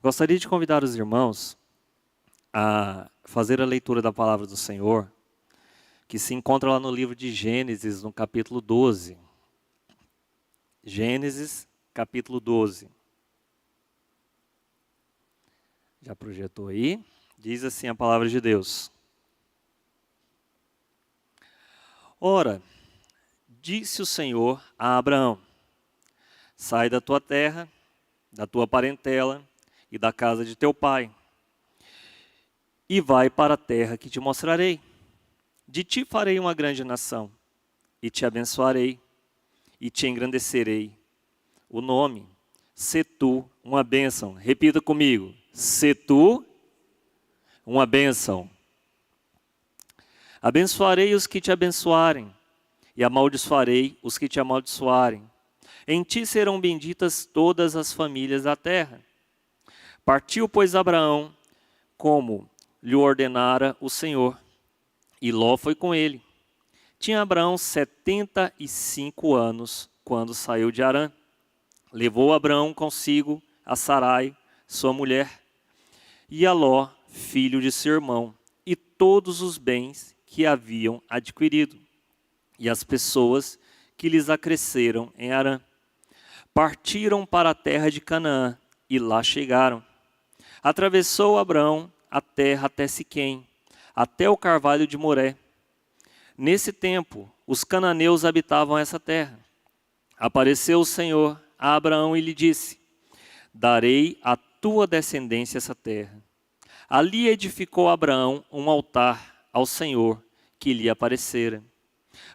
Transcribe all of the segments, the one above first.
Gostaria de convidar os irmãos a fazer a leitura da palavra do Senhor, que se encontra lá no livro de Gênesis, no capítulo 12. Gênesis, capítulo 12. Já projetou aí? Diz assim a palavra de Deus. Ora, disse o Senhor a Abraão: sai da tua terra, da tua parentela e da casa de teu pai, e vai para a terra que te mostrarei. De ti farei uma grande nação, e te abençoarei, e te engrandecerei o nome. Sê tu uma bênção. Repita comigo. Sê tu uma bênção. Abençoarei os que te abençoarem, e amaldiçoarei os que te amaldiçoarem. Em ti serão benditas todas as famílias da terra. Partiu, pois, Abraão, como lhe ordenara o Senhor, e Ló foi com ele. Tinha Abraão 75 anos quando saiu de Harã. Levou Abraão consigo a Sarai, sua mulher, e a Ló, filho de seu irmão, e todos os bens que haviam adquirido, e as pessoas que lhes acresceram em Harã. Partiram para a terra de Canaã, e lá chegaram. Atravessou Abraão a terra até Siquém, até o carvalho de Moré. Nesse tempo, os cananeus habitavam essa terra. Apareceu o Senhor a Abraão e lhe disse: darei à tua descendência essa terra. Ali edificou Abraão um altar ao Senhor que lhe aparecera.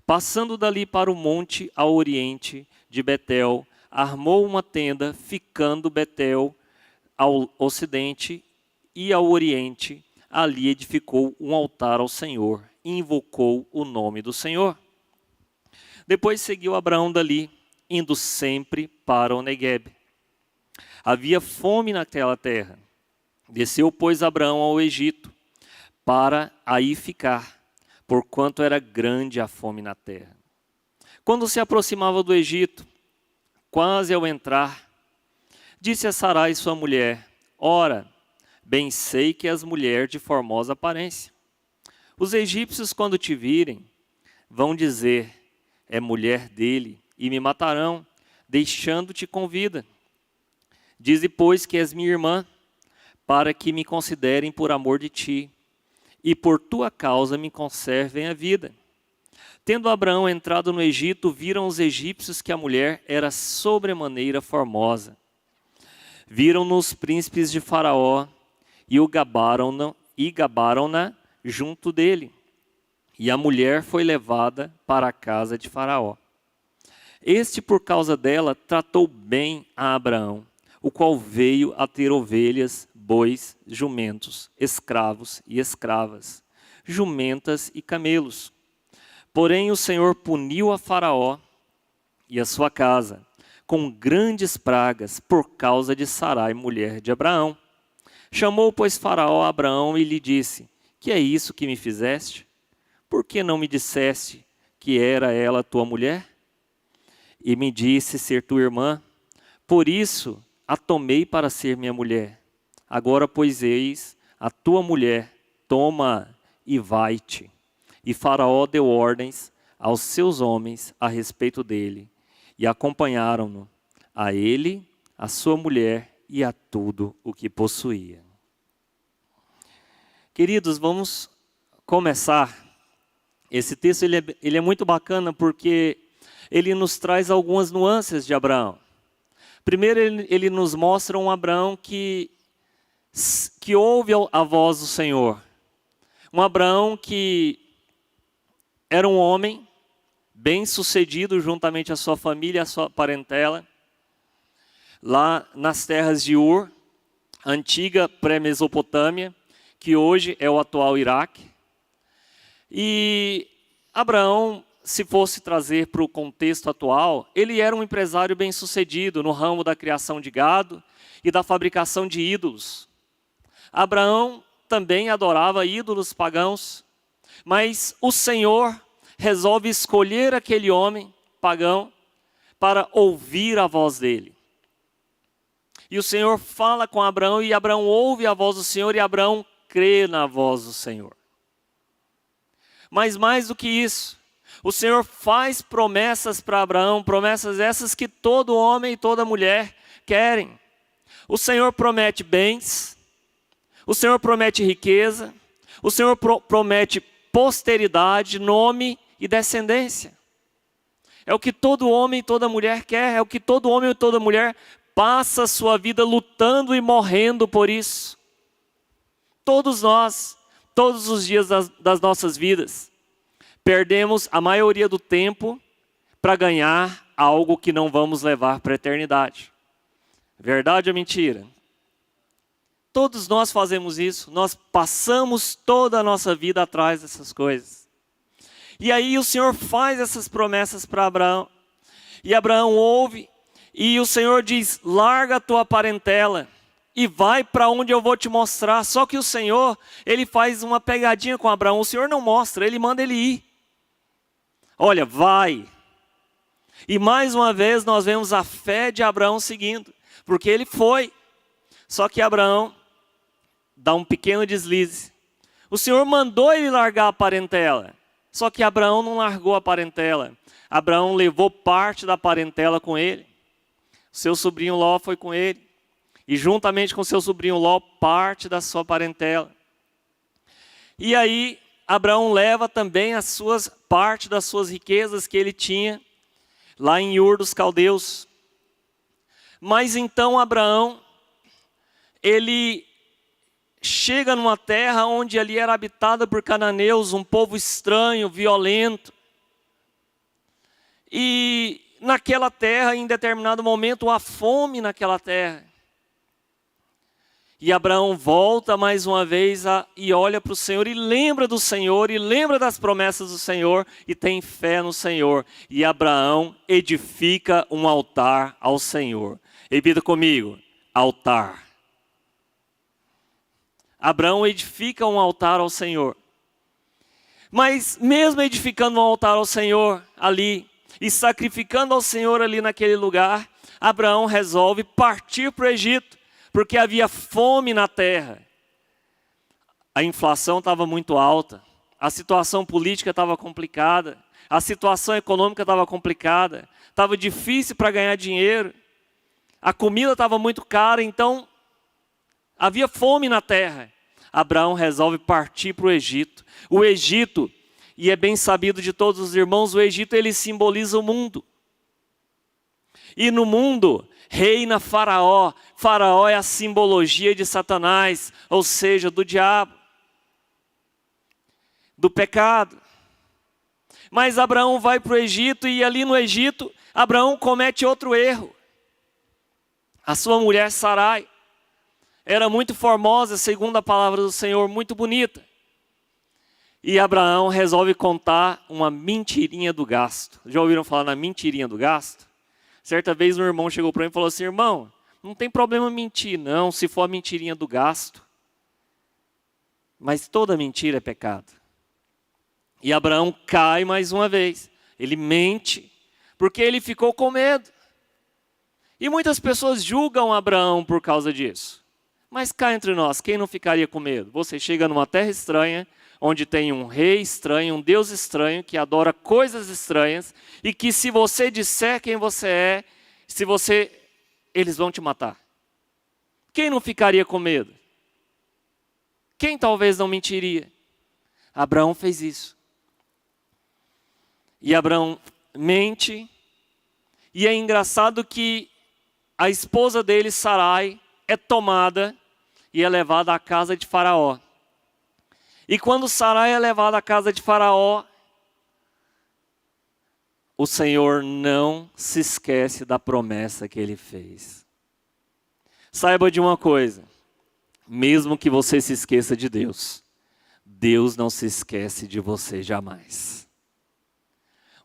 Passando dali para o monte ao oriente de Betel, armou uma tenda, ficando Betel ao ocidente e ao oriente. Ali edificou um altar ao Senhor e invocou o nome do Senhor. Depois seguiu Abraão dali, indo sempre para o Neguebe. Havia fome naquela terra. Desceu, pois, Abraão ao Egito, para aí ficar, porquanto era grande a fome na terra. Quando se aproximava do Egito, quase ao entrar, disse a Sarai, sua mulher: ora, bem sei que és mulher de formosa aparência. Os egípcios, quando te virem, vão dizer: é mulher dele, e me matarão, deixando-te com vida. Dize, pois, que és minha irmã, para que me considerem por amor de ti, e por tua causa me conservem a vida. Tendo Abraão entrado no Egito, viram os egípcios que a mulher era sobremaneira formosa. Viram-no os príncipes de Faraó, e gabaram-na junto dele. E a mulher foi levada para a casa de Faraó. Este, por causa dela, tratou bem a Abraão, o qual veio a ter ovelhas, bois, jumentos, escravos e escravas, jumentas e camelos. Porém o Senhor puniu a Faraó e a sua casa com grandes pragas por causa de Sarai, mulher de Abraão. Chamou, pois, Faraó a Abraão e lhe disse: que é isso que me fizeste? Por que não me disseste que era ela tua mulher? E me disse ser tua irmã. Por isso a tomei para ser minha mulher. Agora, pois, eis a tua mulher, toma e vai-te. E Faraó deu ordens aos seus homens a respeito dele, e acompanharam-no, a ele, a sua mulher e a tudo o que possuía. Queridos, vamos começar. Esse texto ele é muito bacana porque ele nos traz algumas nuances de Abraão. Primeiro, ele nos mostra um Abraão que ouve a voz do Senhor. Um Abraão que era um homem bem-sucedido juntamente à sua família, à sua parentela, lá nas terras de Ur, antiga pré-Mesopotâmia, que hoje é o atual Iraque. E Abraão, se fosse trazer para o contexto atual, ele era um empresário bem-sucedido no ramo da criação de gado e da fabricação de ídolos. Abraão também adorava ídolos pagãos, mas o Senhor resolve escolher aquele homem pagão para ouvir a voz dele. E o Senhor fala com Abraão, e Abraão ouve a voz do Senhor, e Abraão crê na voz do Senhor. Mas mais do que isso, o Senhor faz promessas para Abraão, promessas essas que todo homem e toda mulher querem. O Senhor promete bens, o Senhor promete riqueza, o Senhor promete posteridade, nome e descendência. É o que todo homem e toda mulher quer, é o que todo homem e toda mulher passa a sua vida lutando e morrendo por isso. Todos nós, todos os dias das nossas vidas, perdemos a maioria do tempo para ganhar algo que não vamos levar para a eternidade. Verdade ou mentira? Todos nós fazemos isso, nós passamos toda a nossa vida atrás dessas coisas. E aí o Senhor faz essas promessas para Abraão, e Abraão ouve, e o Senhor diz: larga a tua parentela e vai para onde eu vou te mostrar. Só que o Senhor, ele faz uma pegadinha com Abraão, o Senhor não mostra, ele manda ele ir. Olha, vai. E mais uma vez nós vemos a fé de Abraão seguindo, porque ele foi. Só que Abraão dá um pequeno deslize. O Senhor mandou ele largar a parentela, só que Abraão não largou a parentela. Abraão levou parte da parentela com ele. Seu sobrinho Ló foi com ele. E juntamente com seu sobrinho Ló, parte da sua parentela. E aí Abraão leva também parte das suas riquezas que ele tinha lá em Ur dos Caldeus. Mas então Abraão, ele chega numa terra onde ali era habitada por cananeus, um povo estranho, violento. E naquela terra, em determinado momento, há fome naquela terra. E Abraão volta mais uma vez e olha para o Senhor, e lembra do Senhor, e lembra das promessas do Senhor, e tem fé no Senhor. E Abraão edifica um altar ao Senhor. Repita comigo: altar. Abraão edifica um altar ao Senhor. Mas mesmo edificando um altar ao Senhor ali, e sacrificando ao Senhor ali naquele lugar, Abraão resolve partir para o Egito, porque havia fome na terra. A inflação estava muito alta, a situação política estava complicada, a situação econômica estava complicada, estava difícil para ganhar dinheiro, a comida estava muito cara, então havia fome na terra. Abraão resolve partir para o Egito. O Egito, e é bem sabido de todos os irmãos, o Egito ele simboliza o mundo. E no mundo reina Faraó. Faraó é a simbologia de Satanás, ou seja, do diabo, do pecado. Mas Abraão vai para o Egito, e ali no Egito, Abraão comete outro erro. A sua mulher Sarai era muito formosa, segundo a palavra do Senhor, muito bonita. E Abraão resolve contar uma mentirinha do gasto. Já ouviram falar na mentirinha do gasto? Certa vez um irmão chegou para mim e falou assim: irmão, não tem problema mentir não, se for a mentirinha do gasto. Mas toda mentira é pecado. E Abraão cai mais uma vez. Ele mente, porque ele ficou com medo. E muitas pessoas julgam Abraão por causa disso. Mas cá entre nós, quem não ficaria com medo? Você chega numa terra estranha, onde tem um rei estranho, um Deus estranho, que adora coisas estranhas, e que se você disser quem você é, eles vão te matar. Quem não ficaria com medo? Quem talvez não mentiria? Abraão fez isso. E Abraão mente, e é engraçado que a esposa dele, Sarai, é tomada e é levada à casa de Faraó. E quando Sarai é levada à casa de Faraó, o Senhor não se esquece da promessa que ele fez. Saiba de uma coisa, mesmo que você se esqueça de Deus, Deus não se esquece de você jamais.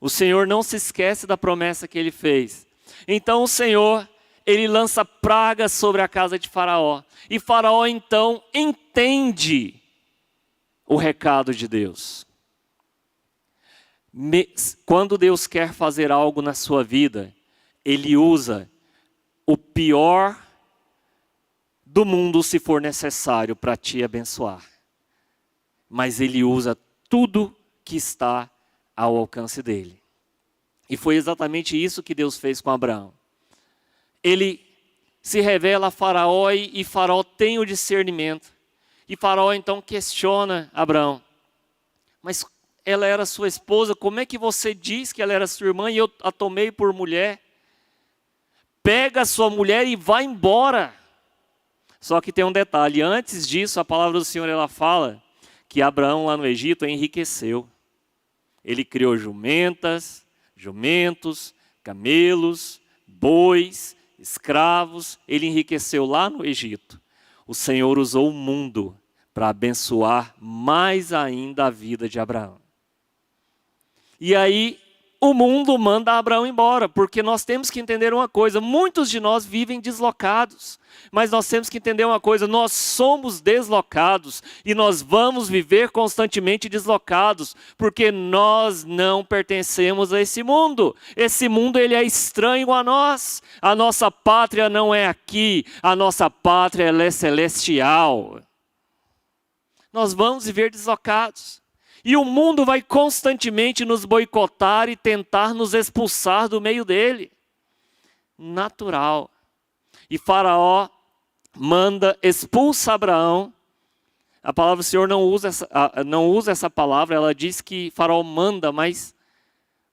O Senhor não se esquece da promessa que ele fez. Então o Senhor, ele lança pragas sobre a casa de Faraó. E Faraó então entende o recado de Deus. Quando Deus quer fazer algo na sua vida, ele usa o pior do mundo se for necessário para te abençoar. Mas Ele usa tudo que está ao alcance dele. E foi exatamente isso que Deus fez com Abraão. Ele se revela a Faraó e Faraó tem o discernimento. E Faraó então questiona Abraão. Mas ela era sua esposa, como é que você diz que ela era sua irmã e eu a tomei por mulher? Pega a sua mulher e vai embora. Só que tem um detalhe, antes disso a palavra do Senhor ela fala que Abraão lá no Egito enriqueceu. Ele criou jumentas, jumentos, camelos, bois, escravos, ele enriqueceu lá no Egito. O Senhor usou o mundo para abençoar mais ainda a vida de Abraão. E aí o mundo manda Abraão embora, porque nós temos que entender uma coisa, muitos de nós vivem deslocados, mas nós temos que entender uma coisa, nós somos deslocados e nós vamos viver constantemente deslocados, porque nós não pertencemos a esse mundo ele é estranho a nós, a nossa pátria não é aqui, a nossa pátria ela é celestial. Nós vamos viver deslocados. E o mundo vai constantemente nos boicotar e tentar nos expulsar do meio dele. Natural. E Faraó manda, expulsa Abraão. A palavra do Senhor não usa essa palavra, ela diz que Faraó manda, mas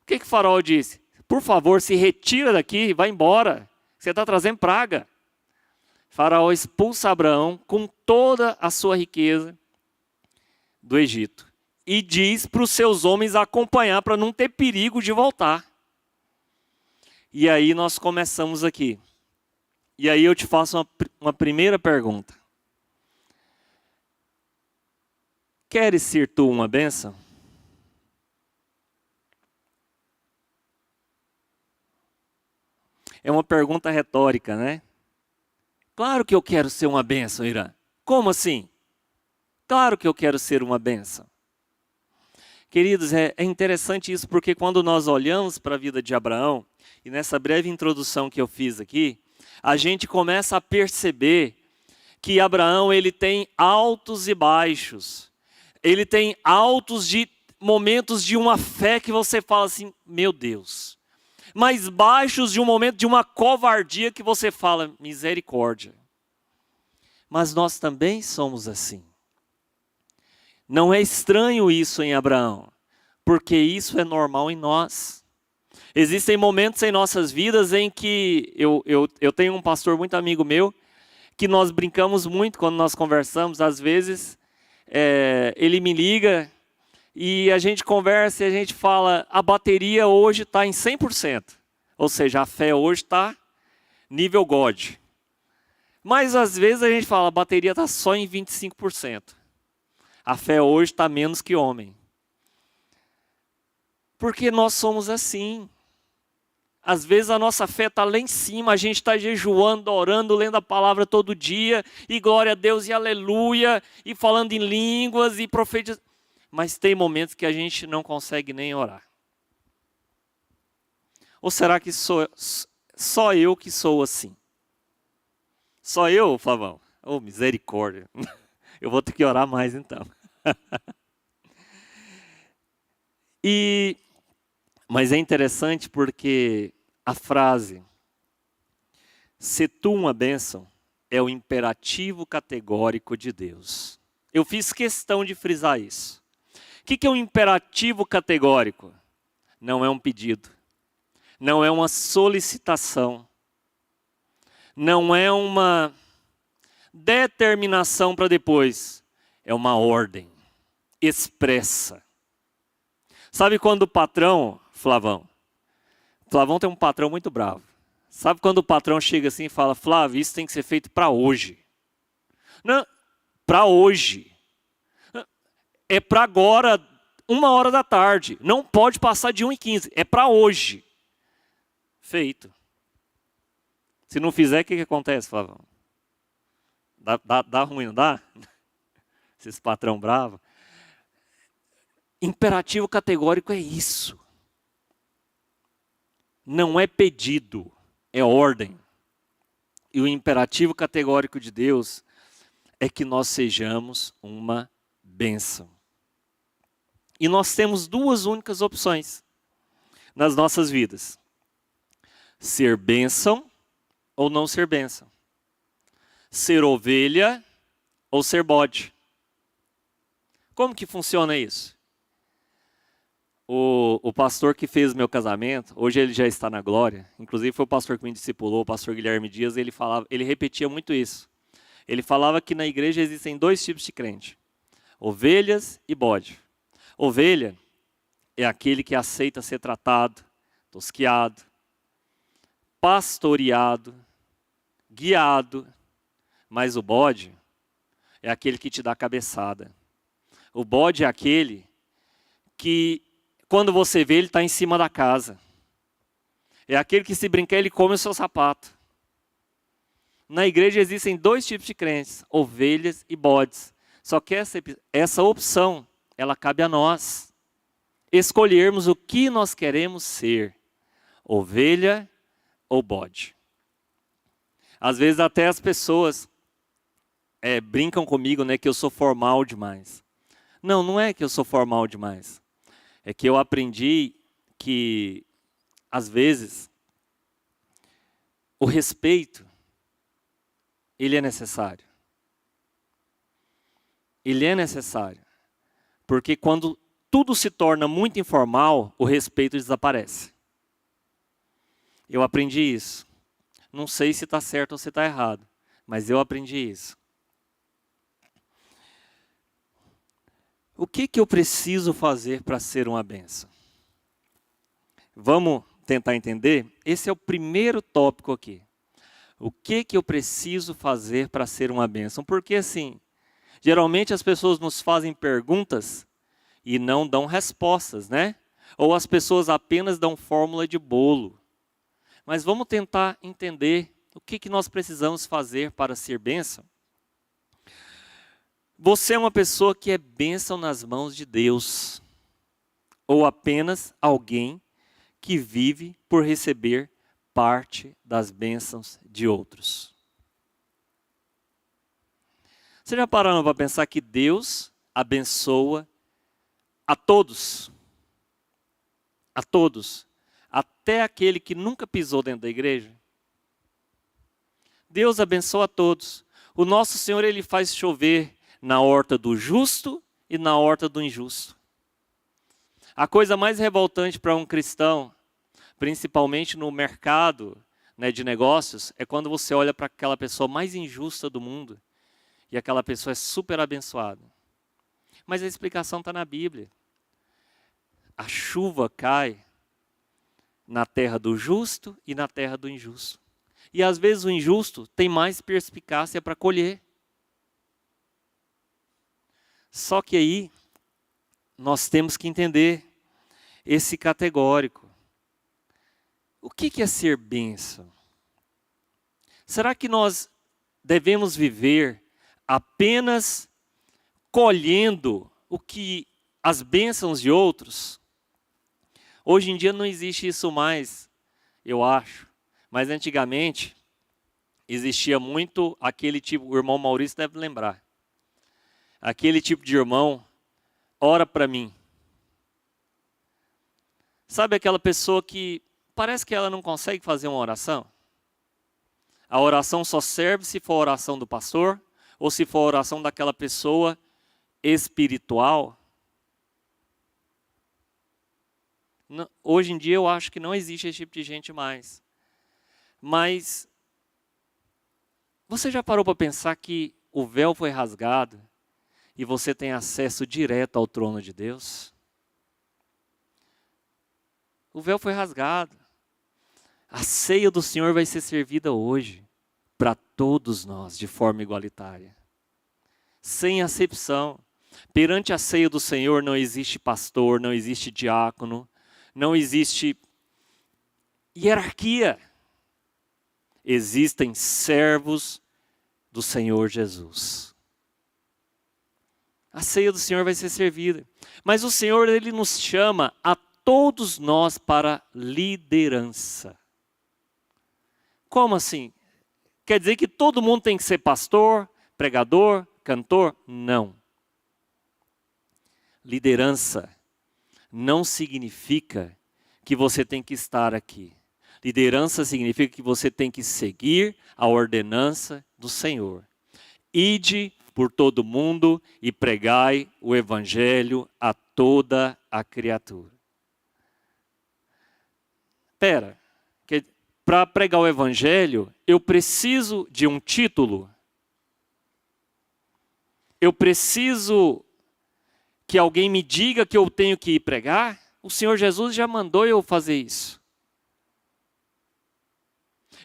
o que Faraó disse? Por favor, se retira daqui, vai embora. Você está trazendo praga. Faraó expulsa Abraão com toda a sua riqueza do Egito. E diz para os seus homens acompanhar para não ter perigo de voltar. E aí nós começamos aqui. E aí eu te faço uma primeira pergunta. Queres ser tu uma bênção? É uma pergunta retórica, né? Claro que eu quero ser uma bênção, Irã. Como assim? Claro que eu quero ser uma bênção. Queridos, é interessante isso porque quando nós olhamos para a vida de Abraão, e nessa breve introdução que eu fiz aqui, a gente começa a perceber que Abraão ele tem altos e baixos. Ele tem altos de momentos de uma fé que você fala assim, meu Deus. Mas baixos de um momento de uma covardia que você fala, misericórdia. Mas nós também somos assim. Não é estranho isso em Abraão, porque isso é normal em nós. Existem momentos em nossas vidas em que eu tenho um pastor muito amigo meu, que nós brincamos muito quando nós conversamos. Às vezes, ele me liga e a gente conversa e a gente fala, a bateria hoje está em 100%. Ou seja, a fé hoje está nível God. Mas às vezes a gente fala, a bateria está só em 25%. A fé hoje está menos que homem. Porque nós somos assim. Às vezes a nossa fé está lá em cima, a gente está jejuando, orando, lendo a palavra todo dia, e glória a Deus, e aleluia, e falando em línguas, e profetizando. Mas tem momentos que a gente não consegue nem orar. Ou será que só eu que sou assim? Só eu, Flavão? Oh, misericórdia. Eu vou ter que orar mais então. Mas é interessante porque a frase "se tu uma bênção" é o imperativo categórico de Deus. Eu fiz questão de frisar isso. O que é um imperativo categórico? Não é um pedido. Não é uma solicitação. Não é uma determinação para depois. É uma ordem expressa. Sabe quando o patrão, Flavão tem um patrão muito bravo. Sabe quando o patrão chega assim e fala, Flávio, isso tem que ser feito para hoje. Não, para hoje. É para agora, 1h da tarde. Não pode passar de 1h15. É para hoje. Feito. Se não fizer, o que acontece, Flavão? Dá ruim, não dá? Esses patrão bravo. Imperativo categórico é isso. Não é pedido, é ordem. e o imperativo categórico de Deus é que nós sejamos uma bênção. E nós temos duas únicas opções nas nossas vidas: ser bênção ou não ser bênção. Ser ovelha ou ser bode. Como que funciona isso? O pastor que fez meu casamento, hoje ele já está na glória, inclusive foi o pastor que me discipulou, o pastor Guilherme Dias, ele repetia muito isso. Ele falava que na igreja existem dois tipos de crente: ovelhas e bode. Ovelha é aquele que aceita ser tratado, tosqueado, pastoreado, guiado, mas o bode é aquele que te dá cabeçada. O bode é aquele que, quando você vê, ele está em cima da casa. É aquele que, se brincar, ele come o seu sapato. Na igreja existem dois tipos de crentes: ovelhas e bodes. Só que essa opção, ela cabe a nós escolhermos o que nós queremos ser: ovelha ou bode. Às vezes até as pessoas brincam comigo, né, que eu sou formal demais. Não, não é que eu sou formal demais. É que eu aprendi que, às vezes, o respeito, ele é necessário. Ele é necessário. Porque quando tudo se torna muito informal, o respeito desaparece. Eu aprendi isso. Não sei se está certo ou se está errado, mas eu aprendi isso. O que eu preciso fazer para ser uma bênção? Vamos tentar entender? Esse é o primeiro tópico aqui. O que eu preciso fazer para ser uma bênção? Porque assim, geralmente as pessoas nos fazem perguntas e não dão respostas, né? Ou as pessoas apenas dão fórmula de bolo. Mas vamos tentar entender o que nós precisamos fazer para ser bênção. Você é uma pessoa que é bênção nas mãos de Deus, ou apenas alguém que vive por receber parte das bênçãos de outros? Você já parou para pensar que Deus abençoa a todos? A todos. Até aquele que nunca pisou dentro da igreja? Deus abençoa a todos. O nosso Senhor, Ele faz chover na horta do justo e na horta do injusto. A coisa mais revoltante para um cristão, principalmente no mercado, né, de negócios, é quando você olha para aquela pessoa mais injusta do mundo e aquela pessoa é super abençoada. Mas a explicação está na Bíblia. A chuva cai na terra do justo e na terra do injusto. E às vezes o injusto tem mais perspicácia para colher. Só que aí, nós temos que entender esse categórico. O que é ser bênção? Será que nós devemos viver apenas colhendo as bênçãos de outros? Hoje em dia não existe isso mais, eu acho. Mas antigamente, existia muito aquele tipo, o irmão Maurício deve lembrar. Aquele tipo de irmão, ora para mim. Sabe aquela pessoa que parece que ela não consegue fazer uma oração? A oração só serve se for a oração do pastor ou se for a oração daquela pessoa espiritual. Não, hoje em dia eu acho que não existe esse tipo de gente mais. Mas você já parou para pensar que o véu foi rasgado e você tem acesso direto ao trono de Deus? O véu foi rasgado. A ceia do Senhor vai ser servida hoje para todos nós de forma igualitária, sem acepção. Perante a ceia do Senhor não existe pastor, não existe diácono, não existe hierarquia. Existem servos do Senhor Jesus. A ceia do Senhor vai ser servida. Mas o Senhor, Ele nos chama a todos nós para liderança. Como assim? Quer dizer que todo mundo tem que ser pastor, pregador, cantor? Não. Liderança não significa que você tem que estar aqui. Liderança significa que você tem que seguir a ordenança do Senhor. Ide por todo mundo e pregai o evangelho a toda a criatura. Espera, para pregar o evangelho, eu preciso de um título? Eu preciso que alguém me diga que eu tenho que ir pregar? O Senhor Jesus já mandou eu fazer isso.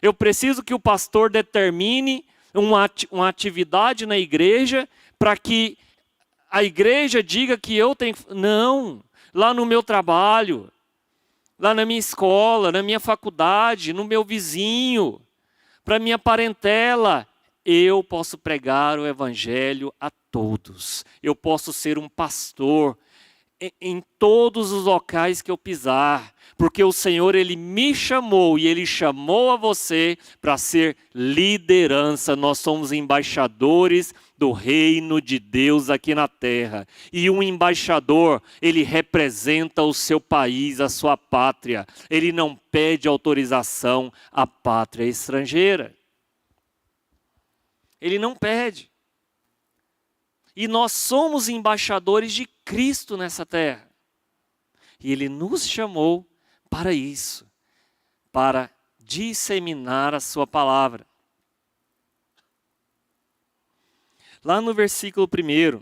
Eu preciso que o pastor determine uma atividade na igreja para que a igreja diga que eu tenho... Não, lá no meu trabalho, lá na minha escola, na minha faculdade, no meu vizinho, para minha parentela, eu posso pregar o evangelho a todos. Eu posso ser um pastor em todos os locais que eu pisar, porque o Senhor, Ele me chamou e Ele chamou a você para ser liderança. Nós somos embaixadores do reino de Deus aqui na terra. E um embaixador, ele representa o seu país, a sua pátria. Ele não pede autorização à pátria estrangeira. Ele não pede. E nós somos embaixadores de Cristo nessa terra. E Ele nos chamou para isso, para disseminar a sua palavra. Lá no versículo 1,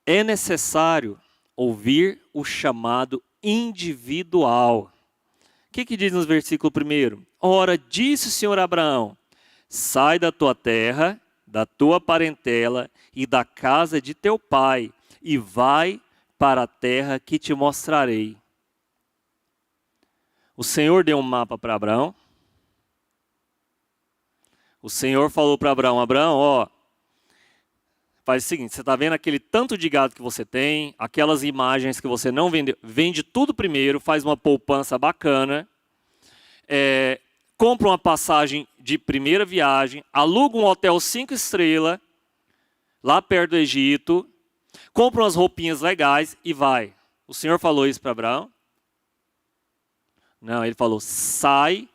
é necessário ouvir o chamado individual. O que diz no versículo 1? Ora, disse o Senhor a Abraão, sai da tua terra, da tua parentela e da casa de teu pai, e vai para a terra que te mostrarei. O Senhor deu um mapa para Abraão. O Senhor falou para Abraão, Abraão, faz o seguinte, você está vendo aquele tanto de gado que você tem, aquelas imagens que você não vendeu, vende tudo primeiro, faz uma poupança bacana, compra uma passagem de primeira viagem, aluga um hotel 5 estrelas, lá perto do Egito, compra umas roupinhas legais e vai. O Senhor falou isso para Abraão? Não, ele falou, sai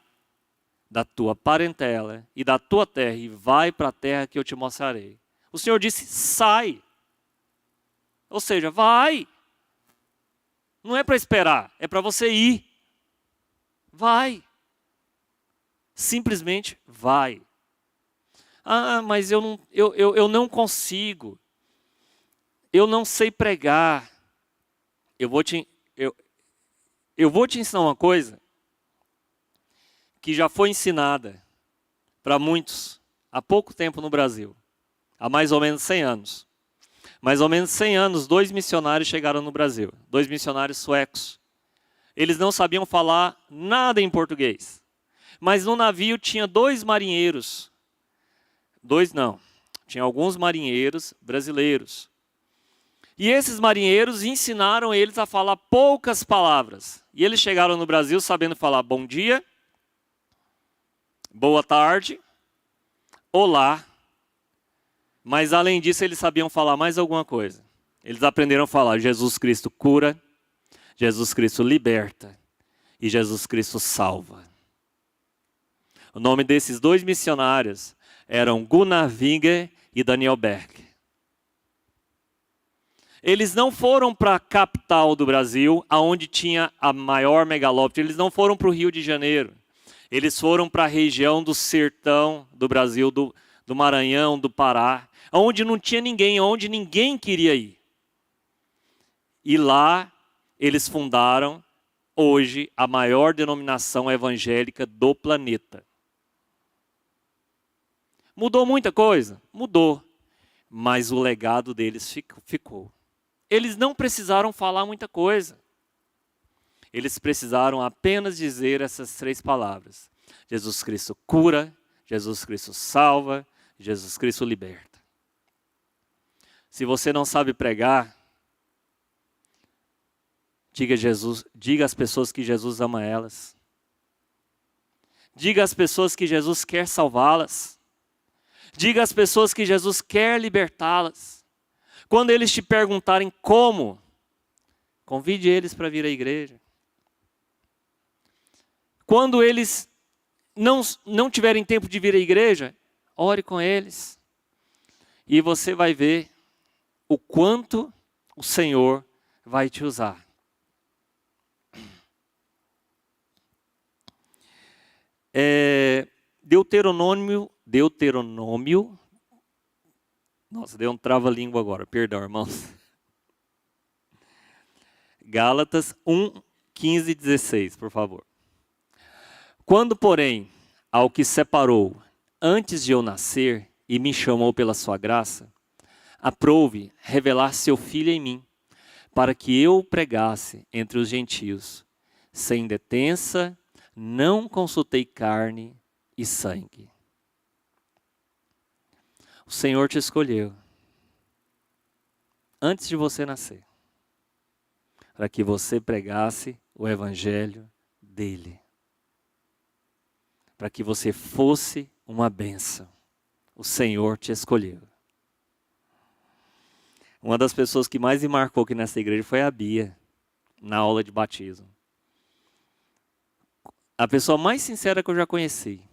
da tua parentela e da tua terra e vai para a terra que eu te mostrarei. O Senhor disse, sai. Ou seja, vai. Não é para esperar, é para você ir. Vai. Simplesmente vai. Ah, mas eu não consigo. Eu não sei pregar. Eu vou te ensinar uma coisa que já foi ensinada para muitos há pouco tempo no Brasil. Há mais ou menos 100 anos. Mais ou menos 100 anos, 2 missionários chegaram no Brasil. 2 missionários suecos. Eles não sabiam falar nada em português. Mas no navio tinha 2 marinheiros. 2 não. Tinha alguns marinheiros brasileiros. E esses marinheiros ensinaram eles a falar poucas palavras. E eles chegaram no Brasil sabendo falar bom dia, boa tarde, olá. Mas além disso eles sabiam falar mais alguma coisa. Eles aprenderam a falar Jesus Cristo cura, Jesus Cristo liberta e Jesus Cristo salva. O nome desses 2 missionários eram Gunnar Vinger e Daniel Berg. Eles não foram para a capital do Brasil, aonde tinha a maior megalópole. Eles não foram para o Rio de Janeiro. Eles foram para a região do sertão do Brasil, do Maranhão, do Pará, onde não tinha ninguém, onde ninguém queria ir. E lá eles fundaram, hoje, a maior denominação evangélica do planeta. Mudou muita coisa? Mudou. Mas o legado deles ficou. Eles não precisaram falar muita coisa. Eles precisaram apenas dizer essas 3 palavras. Jesus Cristo cura, Jesus Cristo salva, Jesus Cristo liberta. Se você não sabe pregar, diga às pessoas que Jesus ama elas. Diga às pessoas que Jesus quer salvá-las. Diga às pessoas que Jesus quer libertá-las. Quando eles te perguntarem como, convide eles para vir à igreja. Quando eles não tiverem tempo de vir à igreja, ore com eles. E você vai ver o quanto o Senhor vai te usar. Deuteronômio, nossa, deu um trava-língua agora, perdão, irmãos. Gálatas 1, 15 e 16, por favor. Quando, porém, ao que separou antes de eu nascer e me chamou pela sua graça, aprouve revelar seu Filho em mim, para que eu o pregasse entre os gentios, sem detença, não consultei carne e sangue. O Senhor te escolheu antes de você nascer, para que você pregasse o evangelho dele, para que você fosse uma bênção. O Senhor te escolheu. Uma das pessoas que mais me marcou aqui nessa igreja foi a Bia, na aula de batismo. A pessoa mais sincera que eu já conheci.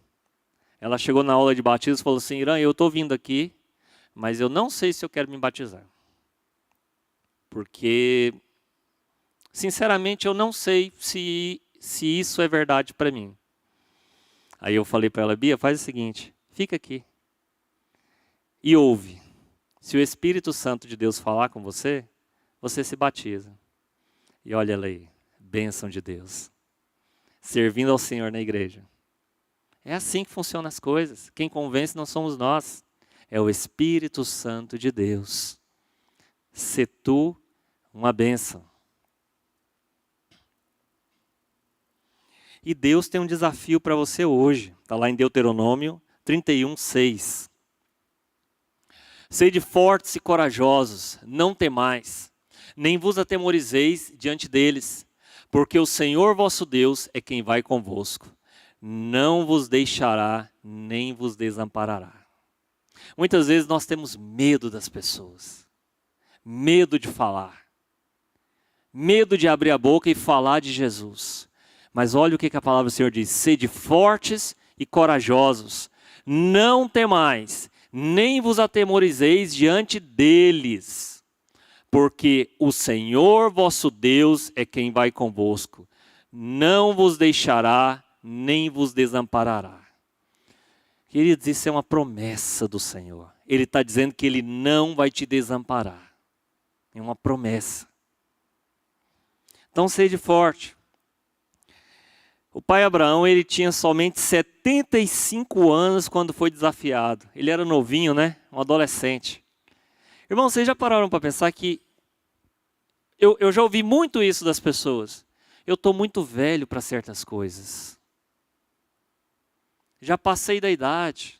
Ela chegou na aula de batismo e falou assim: Irã, eu estou vindo aqui, mas eu não sei se eu quero me batizar. Porque, sinceramente, eu não sei se isso é verdade para mim. Aí eu falei para ela: Bia, faz o seguinte, fica aqui e ouve. Se o Espírito Santo de Deus falar com você, você se batiza. E olha ela aí, bênção de Deus. Servindo ao Senhor na igreja. É assim que funcionam as coisas. Quem convence não somos nós. É o Espírito Santo de Deus. Se tu uma bênção. E Deus tem um desafio para você hoje. Está lá em Deuteronômio 31, 6. Sede fortes e corajosos, não temais, nem vos atemorizeis diante deles, porque o Senhor vosso Deus é quem vai convosco. Não vos deixará, nem vos desamparará. Muitas vezes nós temos medo das pessoas, medo de falar, medo de abrir a boca e falar de Jesus. Mas olha o que a palavra do Senhor diz: sede fortes e corajosos, não temais, nem vos atemorizeis diante deles, porque o Senhor vosso Deus é quem vai convosco, não vos deixará, nem vos desamparará. Queridos, isso é uma promessa do Senhor. Ele está dizendo que Ele não vai te desamparar. É uma promessa. Então, sede forte. O pai Abraão, ele tinha somente 75 anos quando foi desafiado. Ele era novinho, né? Um adolescente. Irmão, vocês já pararam para pensar que... Eu já ouvi muito isso das pessoas. Eu estou muito velho para certas coisas. Já passei da idade.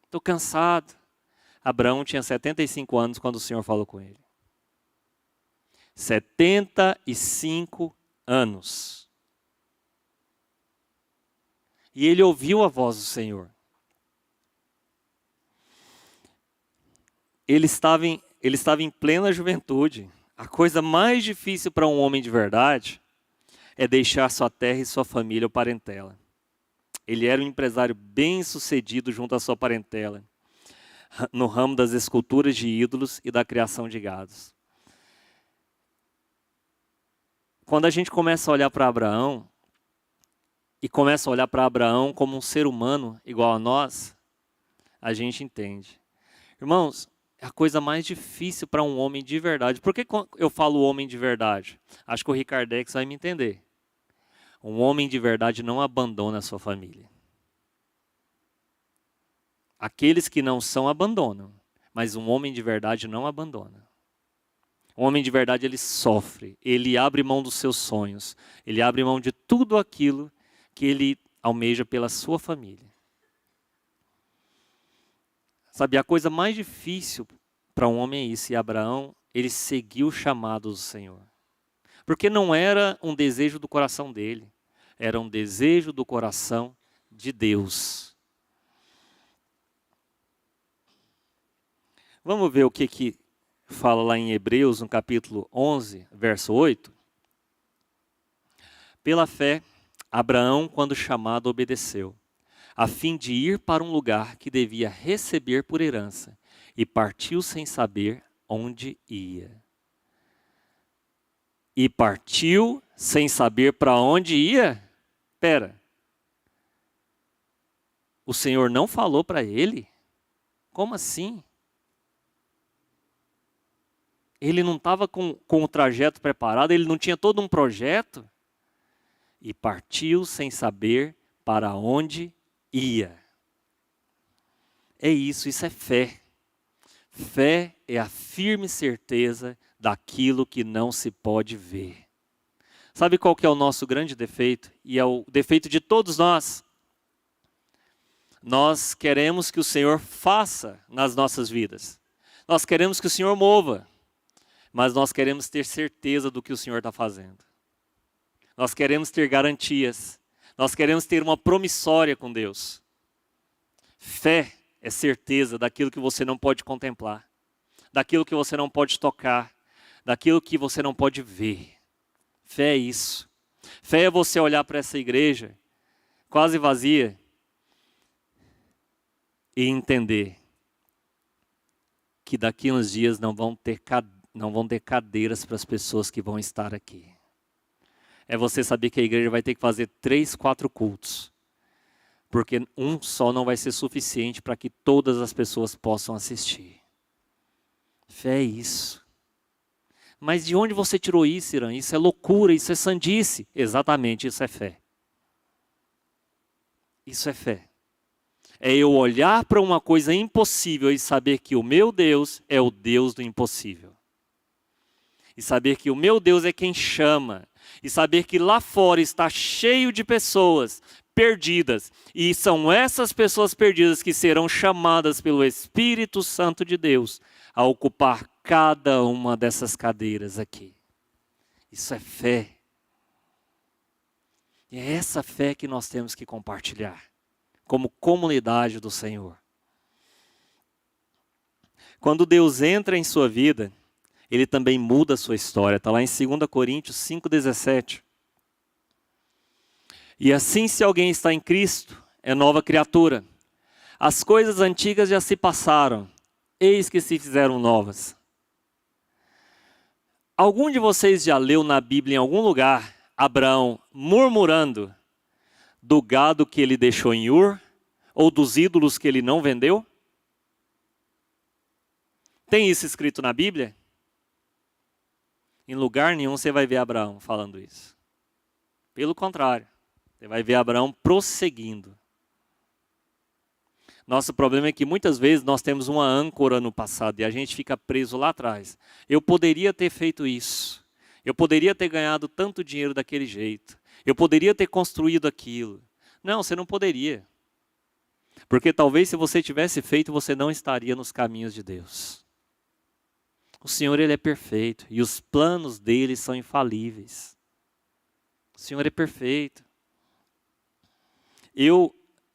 Estou cansado. Abraão tinha 75 anos quando o Senhor falou com ele. 75 anos. E ele ouviu a voz do Senhor. Ele estava em plena juventude. A coisa mais difícil para um homem de verdade é deixar sua terra e sua família ou parentela. Ele era um empresário bem-sucedido junto à sua parentela, no ramo das esculturas de ídolos e da criação de gados. Quando a gente começa a olhar para Abraão, e começa a olhar para Abraão como um ser humano igual a nós, a gente entende. Irmãos, é a coisa mais difícil para um homem de verdade. Por que eu falo homem de verdade? Acho que o Ricardex vai me entender. Um homem de verdade não abandona a sua família. Aqueles que não são abandonam, mas um homem de verdade não abandona. Um homem de verdade, ele sofre, ele abre mão dos seus sonhos, ele abre mão de tudo aquilo que ele almeja pela sua família. Sabe, a coisa mais difícil para um homem é isso. E Abraão, ele seguiu o chamado do Senhor. Porque não era um desejo do coração dele. Era um desejo do coração de Deus. Vamos ver o que fala lá em Hebreus, no capítulo 11, verso 8. Pela fé, Abraão, quando chamado, obedeceu, a fim de ir para um lugar que devia receber por herança, e partiu sem saber onde ia. E partiu sem saber para onde ia? Espera. O Senhor não falou para ele? Como assim? Ele não estava com o trajeto preparado, ele não tinha todo um projeto? E partiu sem saber para onde ia. É isso é fé. Fé é a firme certeza daquilo que não se pode ver. Sabe qual que é o nosso grande defeito? E é o defeito de todos nós. Nós queremos que o Senhor faça nas nossas vidas. Nós queremos que o Senhor mova. Mas nós queremos ter certeza do que o Senhor está fazendo. Nós queremos ter garantias. Nós queremos ter uma promissória com Deus. Fé é certeza daquilo que você não pode contemplar. Daquilo que você não pode tocar. Daquilo que você não pode ver. Fé é isso. Fé é você olhar para essa igreja quase vazia e entender que daqui uns dias não vão ter cadeiras para as pessoas que vão estar aqui. É você saber que a igreja vai ter que fazer 3, 4 cultos. Porque um só não vai ser suficiente para que todas as pessoas possam assistir. Fé é isso. Mas de onde você tirou isso, Irã? Isso é loucura, isso é sandice. Exatamente, isso é fé. Isso é fé. É eu olhar para uma coisa impossível e saber que o meu Deus é o Deus do impossível. E saber que o meu Deus é quem chama. E saber que lá fora está cheio de pessoas perdidas. E são essas pessoas perdidas que serão chamadas pelo Espírito Santo de Deus a ocupar cada uma dessas cadeiras aqui. Isso é fé. E é essa fé que nós temos que compartilhar como comunidade do Senhor. Quando Deus entra em sua vida, Ele também muda a sua história. Está lá em 2 Coríntios 5,17. E assim, se alguém está em Cristo, é nova criatura. As coisas antigas já se passaram, eis que se fizeram novas. Algum de vocês já leu na Bíblia em algum lugar Abraão murmurando do gado que ele deixou em Ur, ou dos ídolos que ele não vendeu? Tem isso escrito na Bíblia? Em lugar nenhum você vai ver Abraão falando isso. Pelo contrário, você vai ver Abraão prosseguindo. Nosso problema é que muitas vezes nós temos uma âncora no passado e a gente fica preso lá atrás. Eu poderia ter feito isso. Eu poderia ter ganhado tanto dinheiro daquele jeito. Eu poderia ter construído aquilo. Não, você não poderia. Porque talvez se você tivesse feito, você não estaria nos caminhos de Deus. O Senhor, Ele é perfeito e os planos dele são infalíveis. O Senhor é perfeito.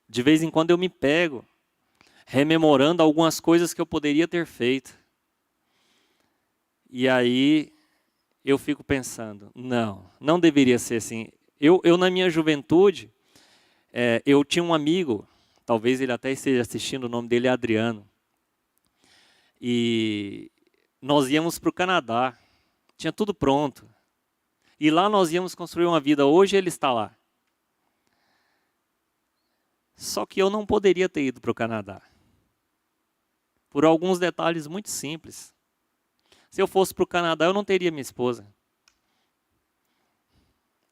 De vez em quando, eu me pego rememorando algumas coisas que eu poderia ter feito. E aí, eu fico pensando, não deveria ser assim. Eu na minha juventude, eu tinha um amigo, talvez ele até esteja assistindo, o nome dele é Adriano. E nós íamos para o Canadá, tinha tudo pronto. E lá nós íamos construir uma vida, hoje ele está lá. Só que eu não poderia ter ido para o Canadá. Por alguns detalhes muito simples. Se eu fosse para o Canadá, eu não teria minha esposa.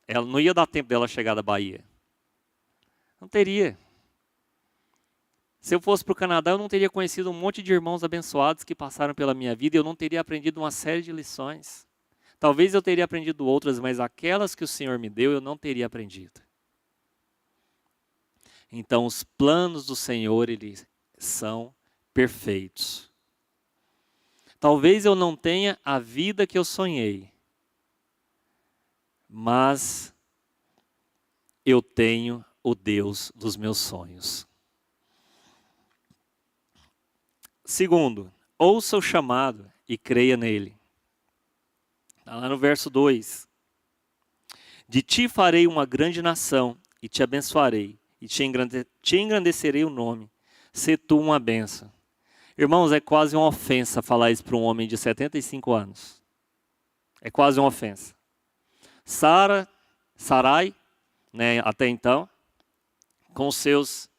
Ela não ia dar tempo dela chegar da Bahia. Não teria. Se eu fosse para o Canadá, eu não teria conhecido um monte de irmãos abençoados que passaram pela minha vida e eu não teria aprendido uma série de lições. Talvez eu teria aprendido outras, mas aquelas que o Senhor me deu, eu não teria aprendido. Então, os planos do Senhor, eles são perfeitos. Talvez eu não tenha a vida que eu sonhei, mas eu tenho o Deus dos meus sonhos. Segundo, ouça o chamado e creia nele. Está lá no verso 2. De ti farei uma grande nação e te abençoarei e te engrandecerei o nome. Sê tu uma bênção. Irmãos, é quase uma ofensa falar isso para um homem de 75 anos. É quase uma ofensa. Sarai, né, até então, com seus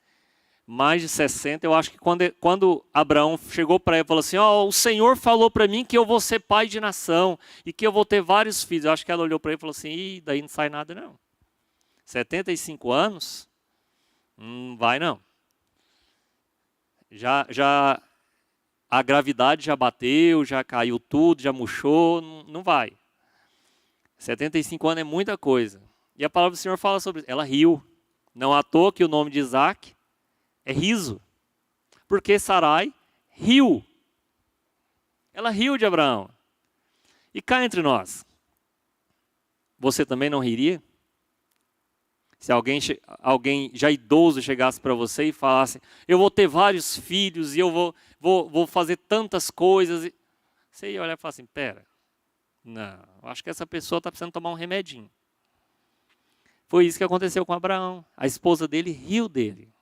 mais de 60, eu acho que quando Abraão chegou para ele e falou assim, o Senhor falou para mim que eu vou ser pai de nação e que eu vou ter vários filhos. Eu acho que ela olhou para ele e falou assim, daí não sai nada não. 75 anos? Vai não. Já a gravidade já bateu, já caiu tudo, já murchou, não vai. 75 anos é muita coisa. E a palavra do Senhor fala sobre isso. Ela riu. Não à toa que o nome de Isaac é riso. Porque Sarai riu. Ela riu de Abraão. E cá entre nós, você também não riria? Se alguém já idoso chegasse para você e falasse, eu vou ter vários filhos e eu vou fazer tantas coisas. Você ia olhar e falar assim, pera, não, acho que essa pessoa está precisando tomar um remedinho. Foi isso que aconteceu com Abraão. A esposa dele riu dele.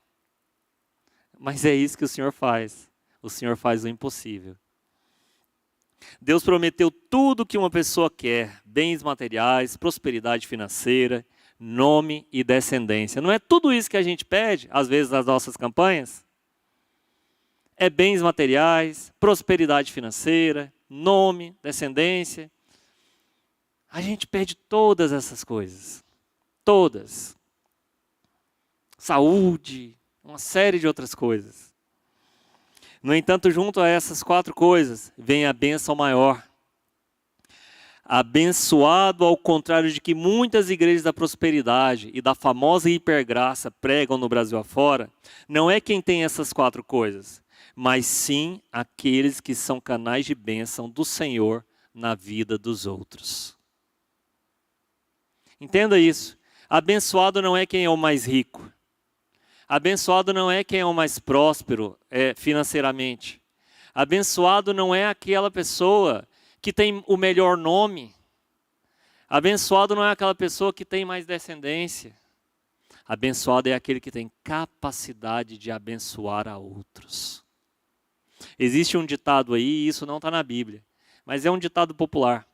Mas é isso que o Senhor faz. O Senhor faz o impossível. Deus prometeu tudo que uma pessoa quer. Bens materiais, prosperidade financeira, nome e descendência. Não é tudo isso que a gente pede, às vezes, nas nossas campanhas? É bens materiais, prosperidade financeira, nome, descendência. A gente pede todas essas coisas. Todas. Saúde, uma série de outras coisas. No entanto, junto a essas 4 coisas, vem a bênção maior. Abençoado ao contrário de que muitas igrejas da prosperidade e da famosa hipergraça pregam no Brasil afora, não é quem tem essas 4 coisas, mas sim aqueles que são canais de bênção do Senhor na vida dos outros. Entenda isso. Abençoado não é quem é o mais rico. Abençoado não é quem é o mais próspero financeiramente. Abençoado não é aquela pessoa que tem o melhor nome. Abençoado não é aquela pessoa que tem mais descendência. Abençoado é aquele que tem capacidade de abençoar a outros. Existe um ditado aí, e isso não está na Bíblia, mas é um ditado popular.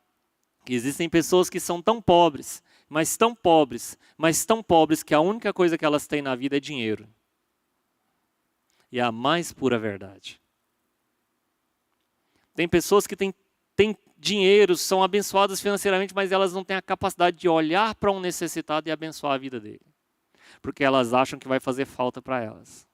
Que existem pessoas que são tão pobres, mas tão pobres, que a única coisa que elas têm na vida é dinheiro. E é a mais pura verdade. Tem pessoas que têm dinheiro, são abençoadas financeiramente, mas elas não têm a capacidade de olhar para um necessitado e abençoar a vida dele. Porque elas acham que vai fazer falta para elas.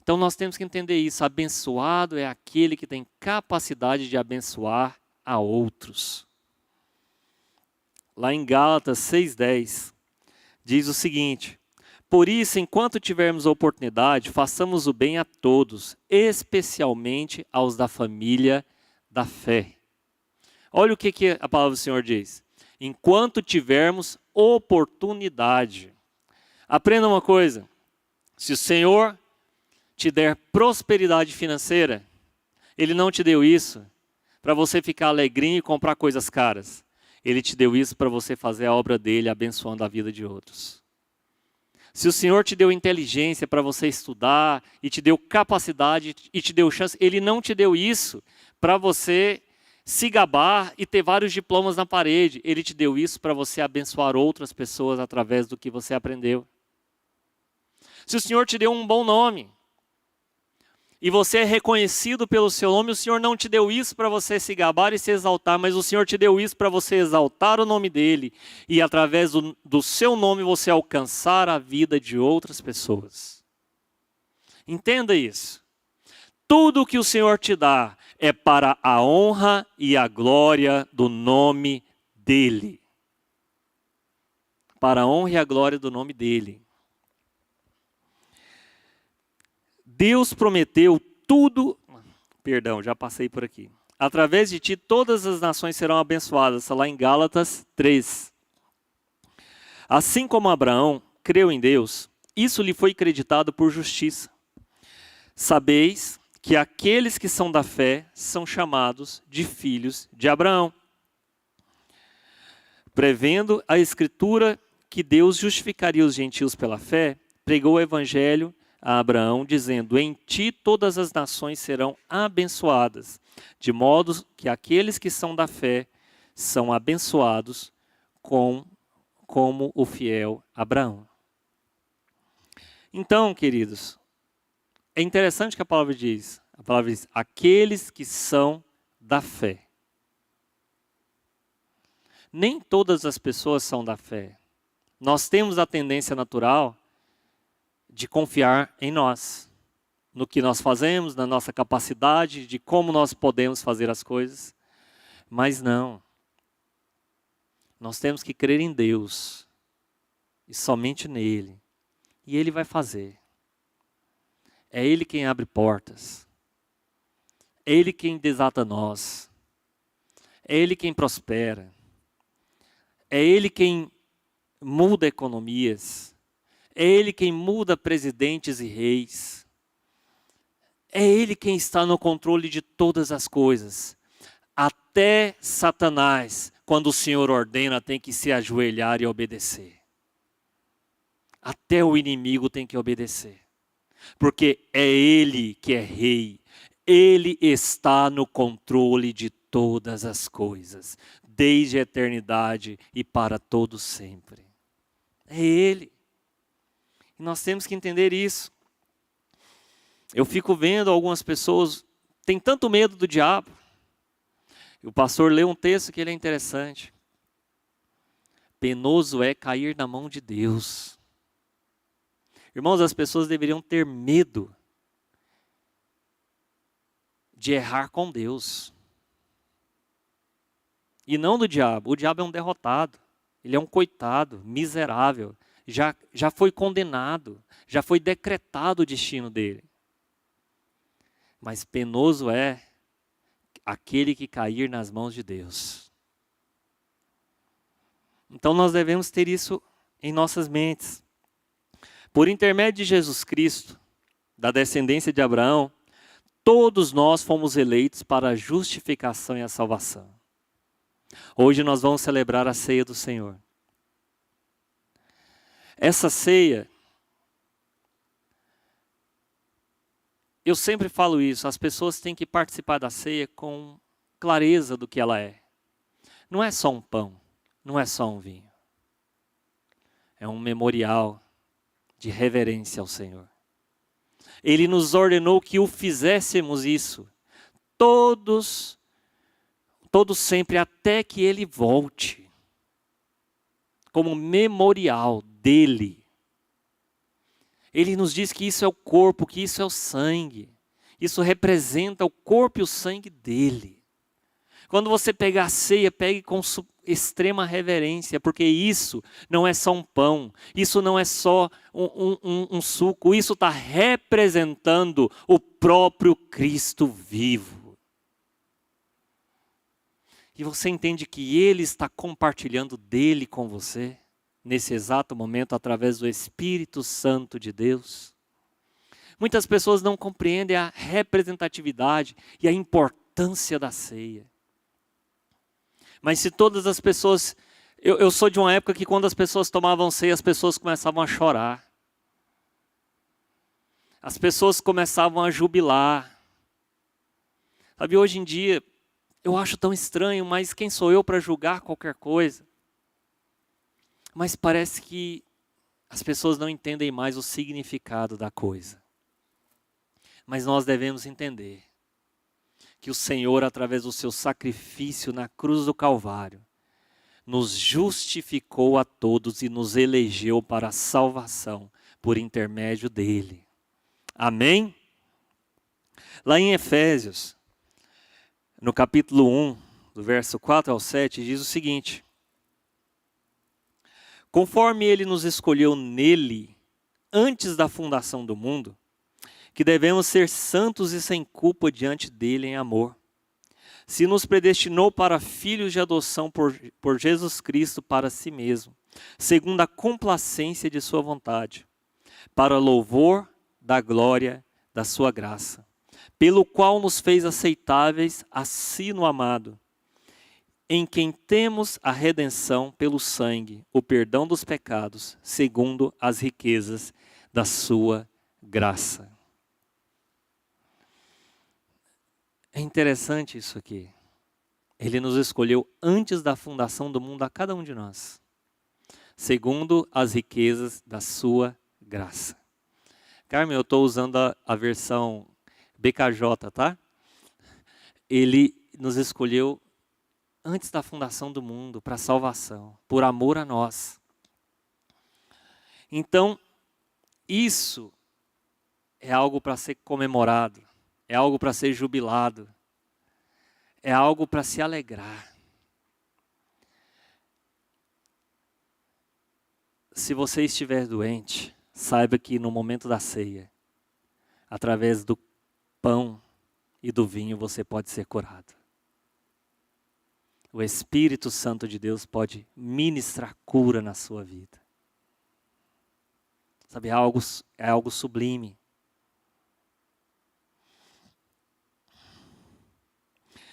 Então nós temos que entender isso. Abençoado é aquele que tem capacidade de abençoar a outros. Lá em Gálatas 6:10, diz o seguinte: por isso, enquanto tivermos oportunidade, façamos o bem a todos, especialmente aos da família da fé. Olha o que a palavra do Senhor diz. Enquanto tivermos oportunidade. Aprenda uma coisa. Se o Senhor te der prosperidade financeira, Ele não te deu isso para você ficar alegrinho e comprar coisas caras. Ele te deu isso para você fazer a obra dele, abençoando a vida de outros. Se o Senhor te deu inteligência para você estudar, e te deu capacidade, e te deu chance, Ele não te deu isso para você se gabar e ter vários diplomas na parede. Ele te deu isso para você abençoar outras pessoas através do que você aprendeu. Se o Senhor te deu um bom nome, e você é reconhecido pelo seu nome, o Senhor não te deu isso para você se gabar e se exaltar, mas o Senhor te deu isso para você exaltar o nome dEle e através do seu nome você alcançar a vida de outras pessoas. Entenda isso. Tudo o que o Senhor te dá é para a honra e a glória do nome dEle. Para a honra e a glória do nome dEle. Deus prometeu tudo, já passei por aqui. Através de ti todas as nações serão abençoadas, está lá em Gálatas 3. Assim como Abraão, creu em Deus, isso lhe foi creditado por justiça. Sabeis que aqueles que são da fé são chamados de filhos de Abraão. Prevendo a Escritura que Deus justificaria os gentios pela fé, pregou o evangelho a Abraão, dizendo: em ti todas as nações serão abençoadas, de modo que aqueles que são da fé são abençoados como o fiel Abraão. Então, queridos, é interessante que a palavra diz, aqueles que são da fé. Nem todas as pessoas são da fé. Nós temos a tendência natural de confiar em nós, no que nós fazemos, na nossa capacidade, de como nós podemos fazer as coisas. Mas não. Nós temos que crer em Deus, e somente nele. E Ele vai fazer. É Ele quem abre portas. É Ele quem desata nós. É Ele quem prospera. É Ele quem muda economias. É Ele quem muda presidentes e reis. É Ele quem está no controle de todas as coisas. Até Satanás, quando o Senhor ordena, tem que se ajoelhar e obedecer. Até o inimigo tem que obedecer. Porque é Ele que é rei. Ele está no controle de todas as coisas, desde a eternidade e para todo sempre. É Ele. E nós temos que entender isso. Eu fico vendo algumas pessoas, têm tanto medo do diabo. E o pastor leu um texto que ele é interessante. Penoso é cair na mão de Deus. Irmãos, as pessoas deveriam ter medo de errar com Deus. E não do diabo. O diabo é um derrotado. Ele é um coitado, miserável. Já foi condenado. Já foi decretado o destino dele. Mas penoso é aquele que cair nas mãos de Deus. Então nós devemos ter isso em nossas mentes. Por intermédio de Jesus Cristo, da descendência de Abraão, todos nós fomos eleitos para a justificação e a salvação. Hoje nós vamos celebrar a ceia do Senhor. Essa ceia, eu sempre falo isso, as pessoas têm que participar da ceia com clareza do que ela é. Não é só um pão, não é só um vinho. É um memorial de reverência ao Senhor. Ele nos ordenou que o fizéssemos isso, todos sempre, até que Ele volte, como memorial dele. Ele nos diz que isso é o corpo, que isso é o sangue. Isso representa o corpo e o sangue dele. Quando você pegar a ceia, pegue com extrema reverência, porque isso não é só um pão, isso não é só um suco, isso está representando o próprio Cristo vivo. E você entende que Ele está compartilhando dele com você, nesse exato momento, através do Espírito Santo de Deus. Muitas pessoas não compreendem a representatividade e a importância da ceia. Mas se todas as pessoas... Eu sou de uma época que quando as pessoas tomavam ceia, as pessoas começavam a chorar. As pessoas começavam a jubilar. Sabe, hoje em dia, eu acho tão estranho, mas quem sou eu para julgar qualquer coisa? Mas parece que as pessoas não entendem mais o significado da coisa. Mas nós devemos entender que o Senhor, através do seu sacrifício na cruz do Calvário, nos justificou a todos e nos elegeu para a salvação por intermédio dele. Amém? Lá em Efésios, no capítulo 1, do verso 4 ao 7, diz o seguinte: conforme ele nos escolheu nele, antes da fundação do mundo, que devemos ser santos e sem culpa diante dele em amor. Se nos predestinou para filhos de adoção por Jesus Cristo para si mesmo, segundo a complacência de sua vontade, para louvor da glória da sua graça, pelo qual nos fez aceitáveis a si no amado, em quem temos a redenção pelo sangue, o perdão dos pecados, segundo as riquezas da sua graça. É interessante isso aqui. Ele nos escolheu antes da fundação do mundo a cada um de nós, segundo as riquezas da sua graça. Carmen, eu estou usando a versão BKJ, tá? Ele nos escolheu antes da fundação do mundo para salvação, por amor a nós. Então, isso é algo para ser comemorado, é algo para ser jubilado, é algo para se alegrar. Se você estiver doente, saiba que no momento da ceia, através do pão e do vinho, você pode ser curado. O Espírito Santo de Deus pode ministrar cura na sua vida. Sabe, é algo sublime.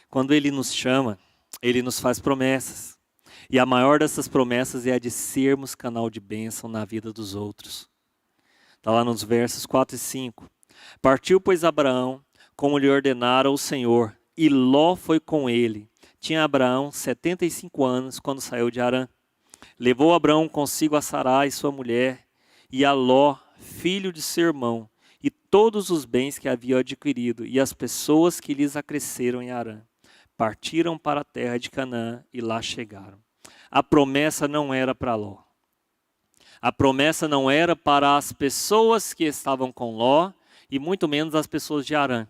Quando Ele nos chama, Ele nos faz promessas. E a maior dessas promessas é a de sermos canal de bênção na vida dos outros. Está lá nos versos 4 e 5. Partiu, pois, Abraão, como lhe ordenara o Senhor, e Ló foi com ele. Tinha Abraão 75 anos quando saiu de Harã. Levou Abraão consigo a Sarai, sua mulher, e a Ló, filho de seu irmão, e todos os bens que havia adquirido, e as pessoas que lhes acresceram em Harã. Partiram para a terra de Canaã e lá chegaram. A promessa não era para Ló. A promessa não era para as pessoas que estavam com Ló, e muito menos as pessoas de Harã.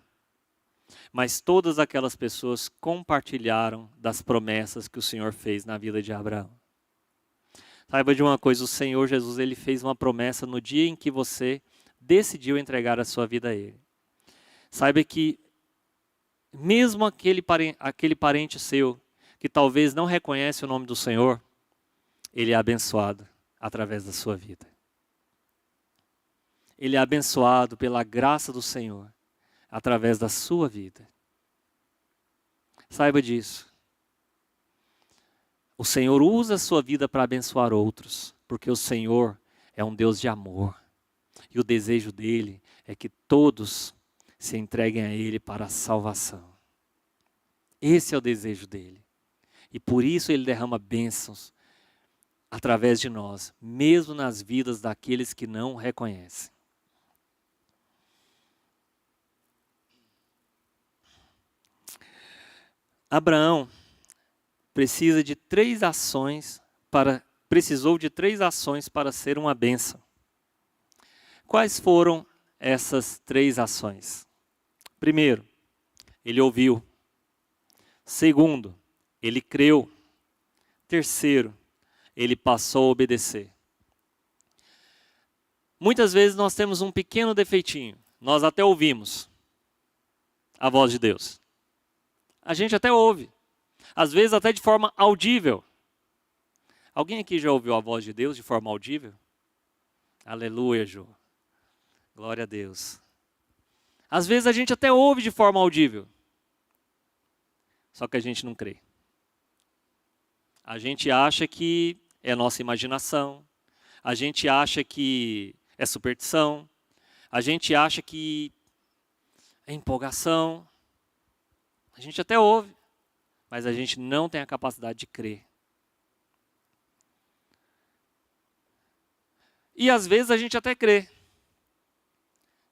Mas todas aquelas pessoas compartilharam das promessas que o Senhor fez na vida de Abraão. Saiba de uma coisa, o Senhor Jesus, Ele fez uma promessa no dia em que você decidiu entregar a sua vida a Ele. Saiba que mesmo aquele parente seu, que talvez não reconhece o nome do Senhor, ele é abençoado através da sua vida. Ele é abençoado pela graça do Senhor, através da sua vida. Saiba disso. O Senhor usa a sua vida para abençoar outros, porque o Senhor é um Deus de amor. E o desejo dele é que todos se entreguem a Ele para a salvação. Esse é o desejo dele. E por isso Ele derrama bênçãos através de nós, mesmo nas vidas daqueles que não o reconhecem. Abraão precisou de 3 ações para ser uma bênção. Quais foram essas 3 ações? Primeiro, ele ouviu. Segundo, ele creu. Terceiro, ele passou a obedecer. Muitas vezes nós temos um pequeno defeitinho. Nós até ouvimos a voz de Deus. A gente até ouve. Às vezes até de forma audível. Alguém aqui já ouviu a voz de Deus de forma audível? Aleluia, Jô. Glória a Deus. Às vezes a gente até ouve de forma audível. Só que a gente não crê. A gente acha que é nossa imaginação. A gente acha que é superstição. A gente acha que é empolgação. A gente até ouve, mas a gente não tem a capacidade de crer. E às vezes a gente até crê,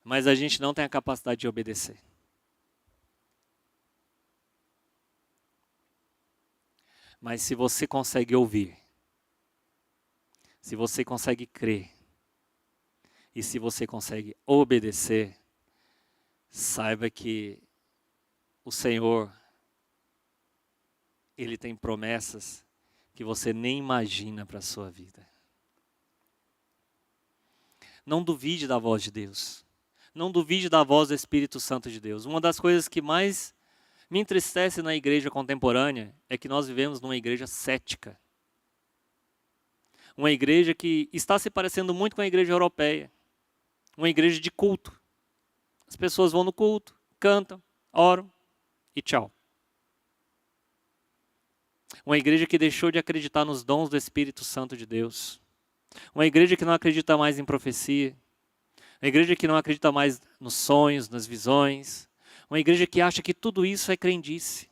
mas a gente não tem a capacidade de obedecer. Mas se você consegue ouvir, se você consegue crer, e se você consegue obedecer, saiba que o Senhor, Ele tem promessas que você nem imagina para a sua vida. Não duvide da voz de Deus. Não duvide da voz do Espírito Santo de Deus. Uma das coisas que mais me entristece na igreja contemporânea é que nós vivemos numa igreja cética. Uma igreja que está se parecendo muito com a igreja europeia. Uma igreja de culto. As pessoas vão no culto, cantam, oram e tchau. Uma igreja que deixou de acreditar nos dons do Espírito Santo de Deus. Uma igreja que não acredita mais em profecia. Uma igreja que não acredita mais nos sonhos, nas visões. Uma igreja que acha que tudo isso é crendice.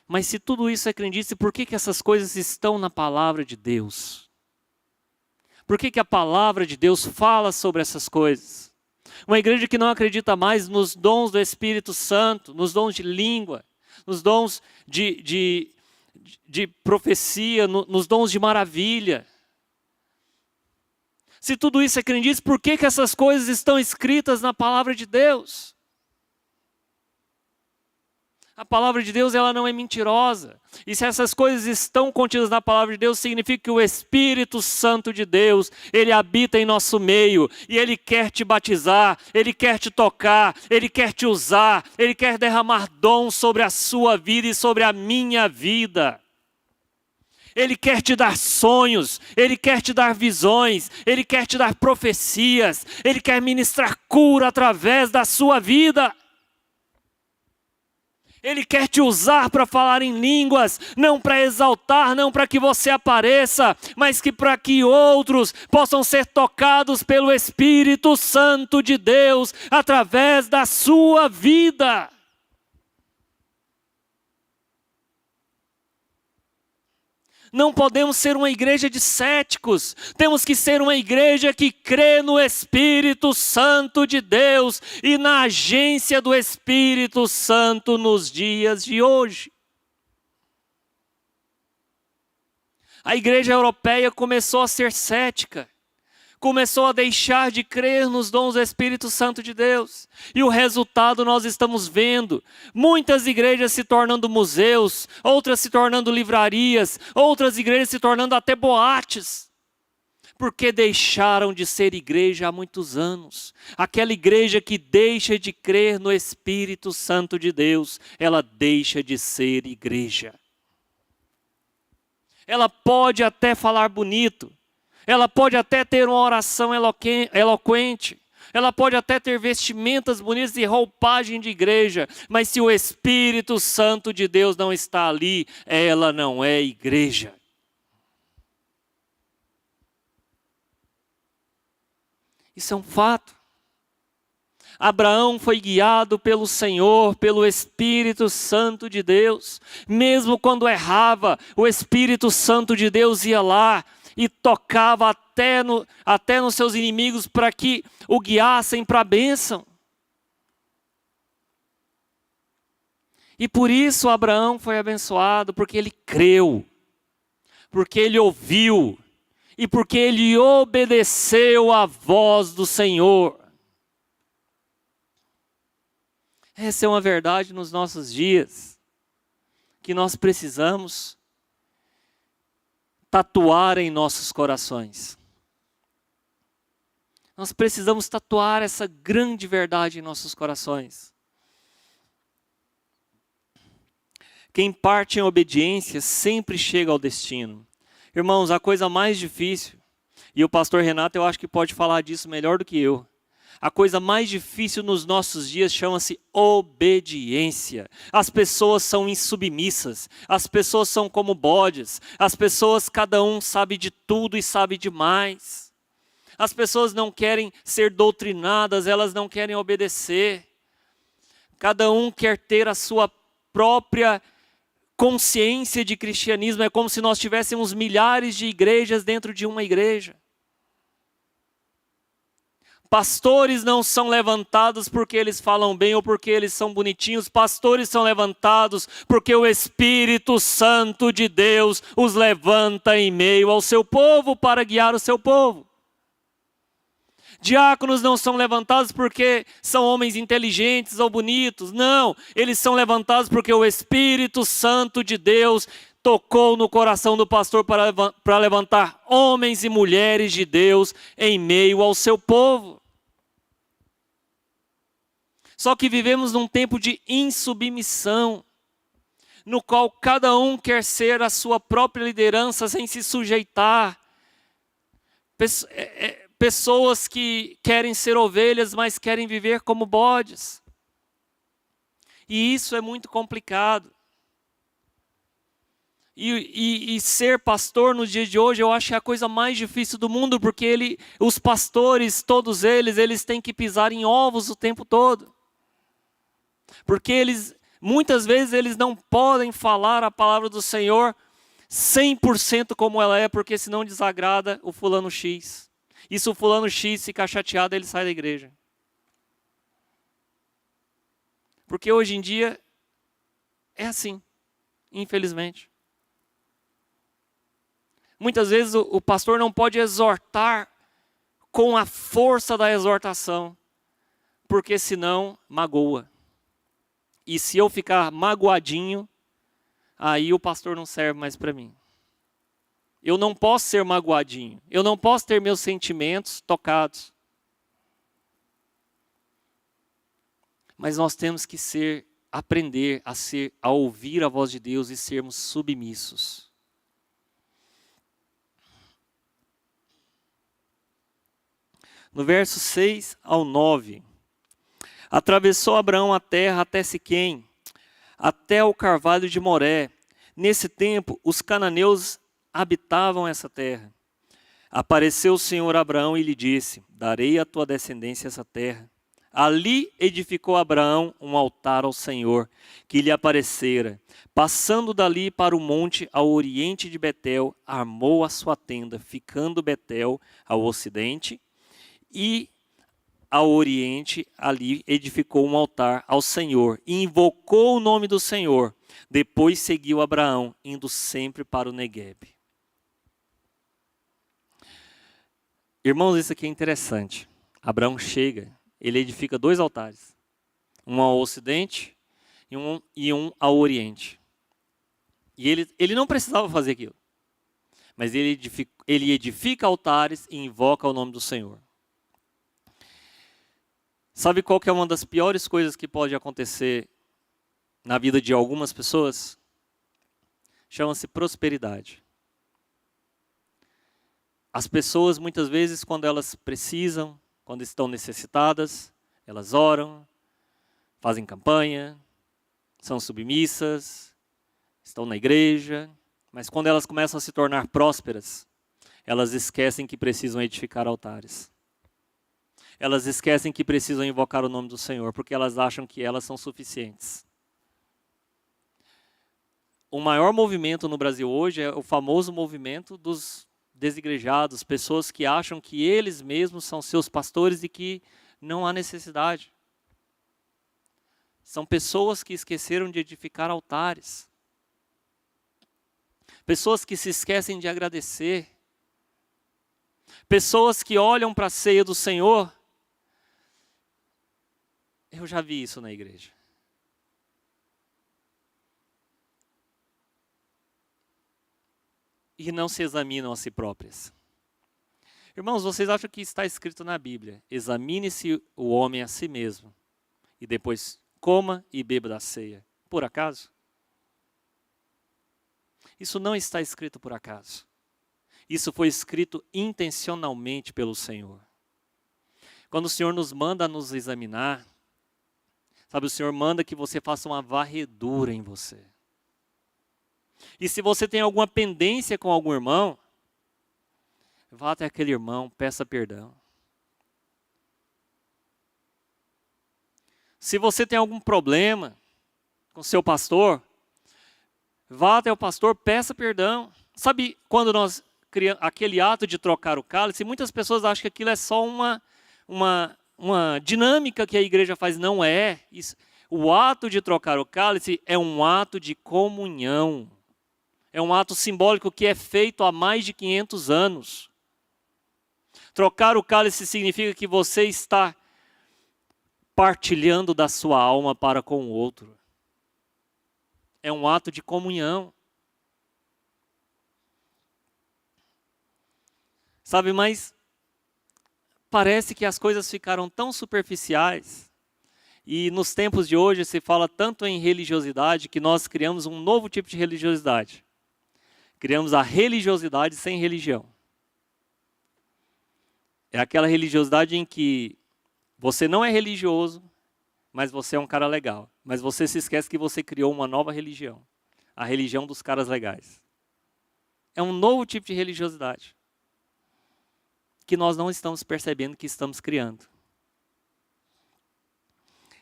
Mas se tudo isso é crendice, por que essas coisas estão na palavra de Deus? Por que a palavra de Deus fala sobre essas coisas? Uma igreja que não acredita mais nos dons do Espírito Santo, nos dons de língua, nos dons de profecia, nos dons de maravilha. Se tudo isso é crendice, por que essas coisas estão escritas na palavra de Deus? A palavra de Deus, ela não é mentirosa. E se essas coisas estão contidas na palavra de Deus, significa que o Espírito Santo de Deus, ele habita em nosso meio. E ele quer te batizar, ele quer te tocar, ele quer te usar, ele quer derramar dons sobre a sua vida e sobre a minha vida. Ele quer te dar sonhos, ele quer te dar visões, ele quer te dar profecias, ele quer ministrar cura através da sua vida. Ele quer te usar para falar em línguas, não para exaltar, não para que você apareça, mas que para que outros possam ser tocados pelo Espírito Santo de Deus através da sua vida. Não podemos ser uma igreja de céticos. Temos que ser uma igreja que crê no Espírito Santo de Deus e na agência do Espírito Santo nos dias de hoje. A igreja europeia começou a ser cética. Começou a deixar de crer nos dons do Espírito Santo de Deus. E o resultado nós estamos vendo. Muitas igrejas se tornando museus, outras se tornando livrarias, outras igrejas se tornando até boates. Porque deixaram de ser igreja há muitos anos. Aquela igreja que deixa de crer no Espírito Santo de Deus, ela deixa de ser igreja. Ela pode até falar bonito. Ela pode até ter uma oração eloquente. Ela pode até ter vestimentas bonitas e roupagem de igreja. Mas se o Espírito Santo de Deus não está ali, ela não é igreja. Isso é um fato. Abraão foi guiado pelo Senhor, pelo Espírito Santo de Deus. Mesmo quando errava, o Espírito Santo de Deus ia lá e tocava até nos seus inimigos para que o guiassem para a bênção. E por isso Abraão foi abençoado, porque ele creu, porque ele ouviu e porque ele obedeceu à voz do Senhor. Essa é uma verdade nos nossos dias, que nós precisamos tatuar em nossos corações. Nós precisamos tatuar essa grande verdade em nossos corações. Quem parte em obediência sempre chega ao destino. Irmãos, a coisa mais difícil, e o pastor Renato eu acho que pode falar disso melhor do que eu. A coisa mais difícil nos nossos dias chama-se obediência. As pessoas são insubmissas, as pessoas são como bodes, as pessoas, cada um sabe de tudo e sabe demais. As pessoas não querem ser doutrinadas, elas não querem obedecer. Cada um quer ter a sua própria consciência de cristianismo. É como se nós tivéssemos milhares de igrejas dentro de uma igreja. Pastores não são levantados porque eles falam bem ou porque eles são bonitinhos. Pastores são levantados porque o Espírito Santo de Deus os levanta em meio ao seu povo para guiar o seu povo. Diáconos não são levantados porque são homens inteligentes ou bonitos. Não, eles são levantados porque o Espírito Santo de Deus tocou no coração do pastor para levantar homens e mulheres de Deus em meio ao seu povo. Só que vivemos num tempo de insubmissão. no qual cada um quer ser a sua própria liderança sem se sujeitar. Pessoas que querem ser ovelhas, mas querem viver como bodes. E isso é muito complicado. E ser pastor no dia de hoje, eu acho que é a coisa mais difícil do mundo, porque os pastores, todos eles têm que pisar em ovos o tempo todo. Porque muitas vezes eles não podem falar a palavra do Senhor 100% como ela é, porque senão desagrada o fulano X. E se o fulano X ficar chateado, ele sai da igreja. Porque hoje em dia é assim, infelizmente. Muitas vezes o pastor não pode exortar com a força da exortação, porque senão magoa. E se eu ficar magoadinho, aí o pastor não serve mais para mim. Eu não posso ser magoadinho. Eu não posso ter meus sentimentos tocados. Mas nós temos que aprender a ouvir a voz de Deus e sermos submissos. No verso 6 ao 9. Atravessou Abraão a terra até Siquém, até o carvalho de Moré. Nesse tempo, os cananeus habitavam essa terra. Apareceu o Senhor a Abraão e lhe disse: darei à tua descendência essa terra. Ali edificou Abraão um altar ao Senhor, que lhe aparecera. Passando dali para o monte ao oriente de Betel, armou a sua tenda, ficando Betel ao ocidente, e ao oriente ali edificou um altar ao Senhor, e invocou o nome do Senhor. Depois seguiu Abraão, indo sempre para o Neguebe. Irmãos, isso aqui é interessante. Abraão chega, ele edifica 2 altares. Um ao ocidente e um ao oriente. E ele não precisava fazer aquilo. Mas ele edifica altares e invoca o nome do Senhor. Sabe qual que é uma das piores coisas que pode acontecer na vida de algumas pessoas? Chama-se prosperidade. As pessoas, muitas vezes, quando elas precisam, quando estão necessitadas, elas oram, fazem campanha, são submissas, estão na igreja, mas quando elas começam a se tornar prósperas, elas esquecem que precisam edificar altares. Elas esquecem que precisam invocar o nome do Senhor, porque elas acham que elas são suficientes. O maior movimento no Brasil hoje é o famoso movimento dos desigrejados, pessoas que acham que eles mesmos são seus pastores e que não há necessidade. São pessoas que esqueceram de edificar altares. Pessoas que se esquecem de agradecer. Pessoas que olham para a ceia do Senhor. Eu já vi isso na igreja. E não se examinam a si próprias. Irmãos, vocês acham que está escrito na Bíblia: examine-se o homem a si mesmo, e depois coma e beba da ceia? Por acaso? Isso não está escrito por acaso. Isso foi escrito intencionalmente pelo Senhor. Quando o Senhor nos manda nos examinar, sabe, o Senhor manda que você faça uma varredura em você. E se você tem alguma pendência com algum irmão, vá até aquele irmão, peça perdão. Se você tem algum problema com seu pastor, vá até o pastor, peça perdão. Sabe quando nós criamos aquele ato de trocar o cálice, muitas pessoas acham que aquilo é só uma dinâmica que a igreja faz. Não é. O ato de trocar o cálice é um ato de comunhão. É um ato simbólico que é feito há mais de 500 anos. Trocar o cálice significa que você está partilhando da sua alma para com o outro. É um ato de comunhão. Sabe, mas parece que as coisas ficaram tão superficiais E nos tempos de hoje se fala tanto em religiosidade que nós criamos um novo tipo de religiosidade. Criamos a religiosidade sem religião. É aquela religiosidade em que você não é religioso, mas você é um cara legal. Mas você se esquece que você criou uma nova religião. A religião dos caras legais. É um novo tipo de religiosidade que nós não estamos percebendo que estamos criando.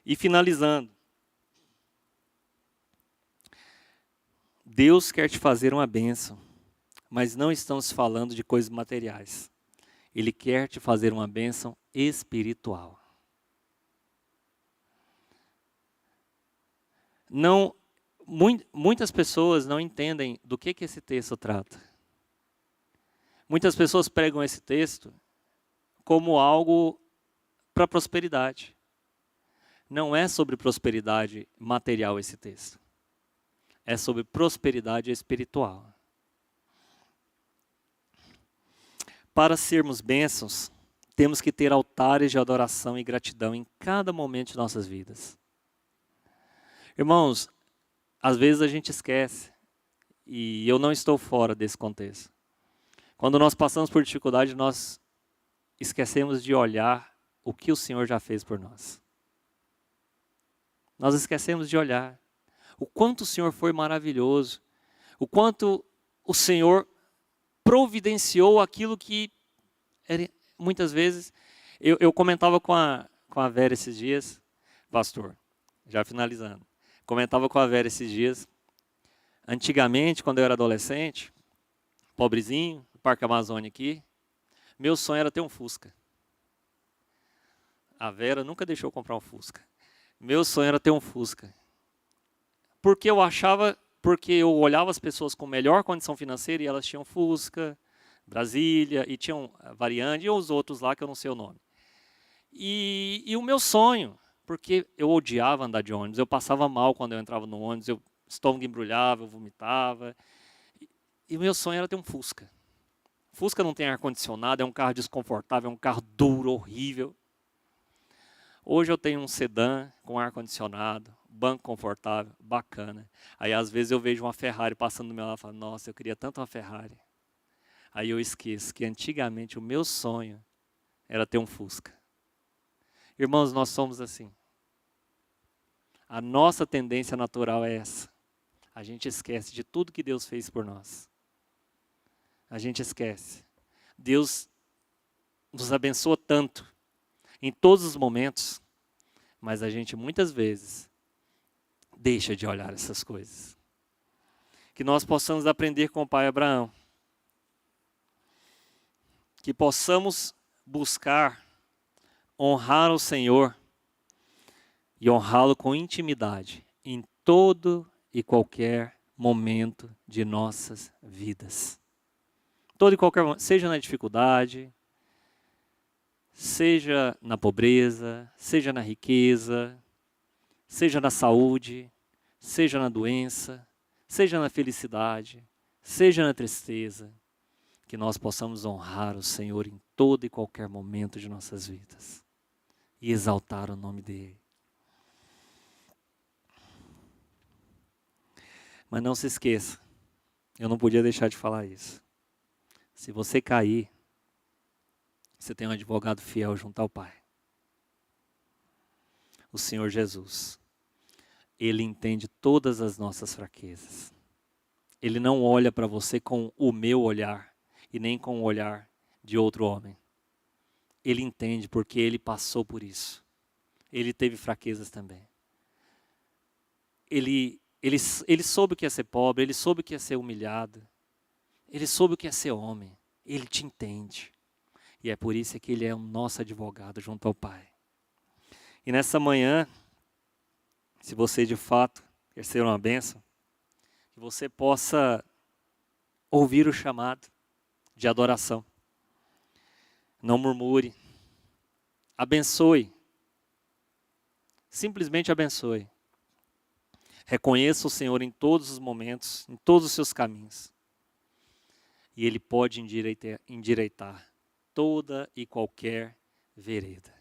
E finalizando, Deus quer te fazer uma bênção, mas não estamos falando de coisas materiais. Ele quer te fazer uma bênção espiritual. Não, muitas pessoas não entendem do que esse texto trata. Muitas pessoas pregam esse texto como algo para prosperidade. Não é sobre prosperidade material esse texto. É sobre prosperidade espiritual. Para sermos bênçãos, temos que ter altares de adoração e gratidão em cada momento de nossas vidas. Irmãos, às vezes a gente esquece, e eu não estou fora desse contexto. Quando nós passamos por dificuldade, nós esquecemos de olhar o que o Senhor já fez por nós. Nós esquecemos de olhar o quanto o Senhor foi maravilhoso, o quanto o Senhor providenciou aquilo que muitas vezes... Eu comentava com a Vera esses dias, pastor, já finalizando. Comentava com a Vera esses dias, antigamente, quando eu era adolescente, pobrezinho, no Parque Amazônia aqui, meu sonho era ter um Fusca. A Vera nunca deixou eu comprar um Fusca. Meu sonho era ter um Fusca. Porque eu olhava as pessoas com melhor condição financeira e elas tinham Fusca, Brasília, e tinham Variante e os outros lá que eu não sei o nome. E o meu sonho, porque eu odiava andar de ônibus, eu passava mal quando eu entrava no ônibus, eu estômago embrulhava, eu vomitava. E o meu sonho era ter um Fusca. Fusca não tem ar-condicionado, é um carro desconfortável, é um carro duro, horrível. Hoje eu tenho um sedã com ar-condicionado, banco confortável, bacana. Aí às vezes eu vejo uma Ferrari passando do meu lado e falo, nossa, eu queria tanto uma Ferrari. Aí eu esqueço que antigamente o meu sonho era ter um Fusca. Irmãos, nós somos assim. A nossa tendência natural é essa. A gente esquece de tudo que Deus fez por nós. A gente esquece. Deus nos abençoa tanto, em todos os momentos, mas a gente muitas vezes deixa de olhar essas coisas. Que nós possamos aprender com o pai Abraão. Que possamos buscar honrar o Senhor e honrá-lo com intimidade em todo e qualquer momento de nossas vidas. Todo e qualquer momento, seja na dificuldade, seja na pobreza, seja na riqueza, seja na saúde, seja na doença, seja na felicidade, seja na tristeza, que nós possamos honrar o Senhor em todo e qualquer momento de nossas vidas e exaltar o nome dEle. Mas não se esqueça, eu não podia deixar de falar isso. Se você cair, você tem um advogado fiel junto ao Pai. O Senhor Jesus. Ele entende todas as nossas fraquezas. Ele não olha para você com o meu olhar e nem com o olhar de outro homem. Ele entende porque ele passou por isso. Ele teve fraquezas também. Ele soube o que é ser pobre, ele soube o que é ser humilhado. Ele soube o que é ser homem. Ele te entende. E é por isso que ele é o nosso advogado junto ao Pai. E nessa manhã, se você de fato quer ser uma bênção, que você possa ouvir o chamado de adoração. Não murmure. Abençoe. Simplesmente abençoe. Reconheça o Senhor em todos os momentos, em todos os seus caminhos. E Ele pode endireitar toda e qualquer vereda.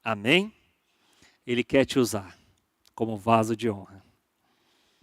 Amém? Ele quer te usar como vaso de honra.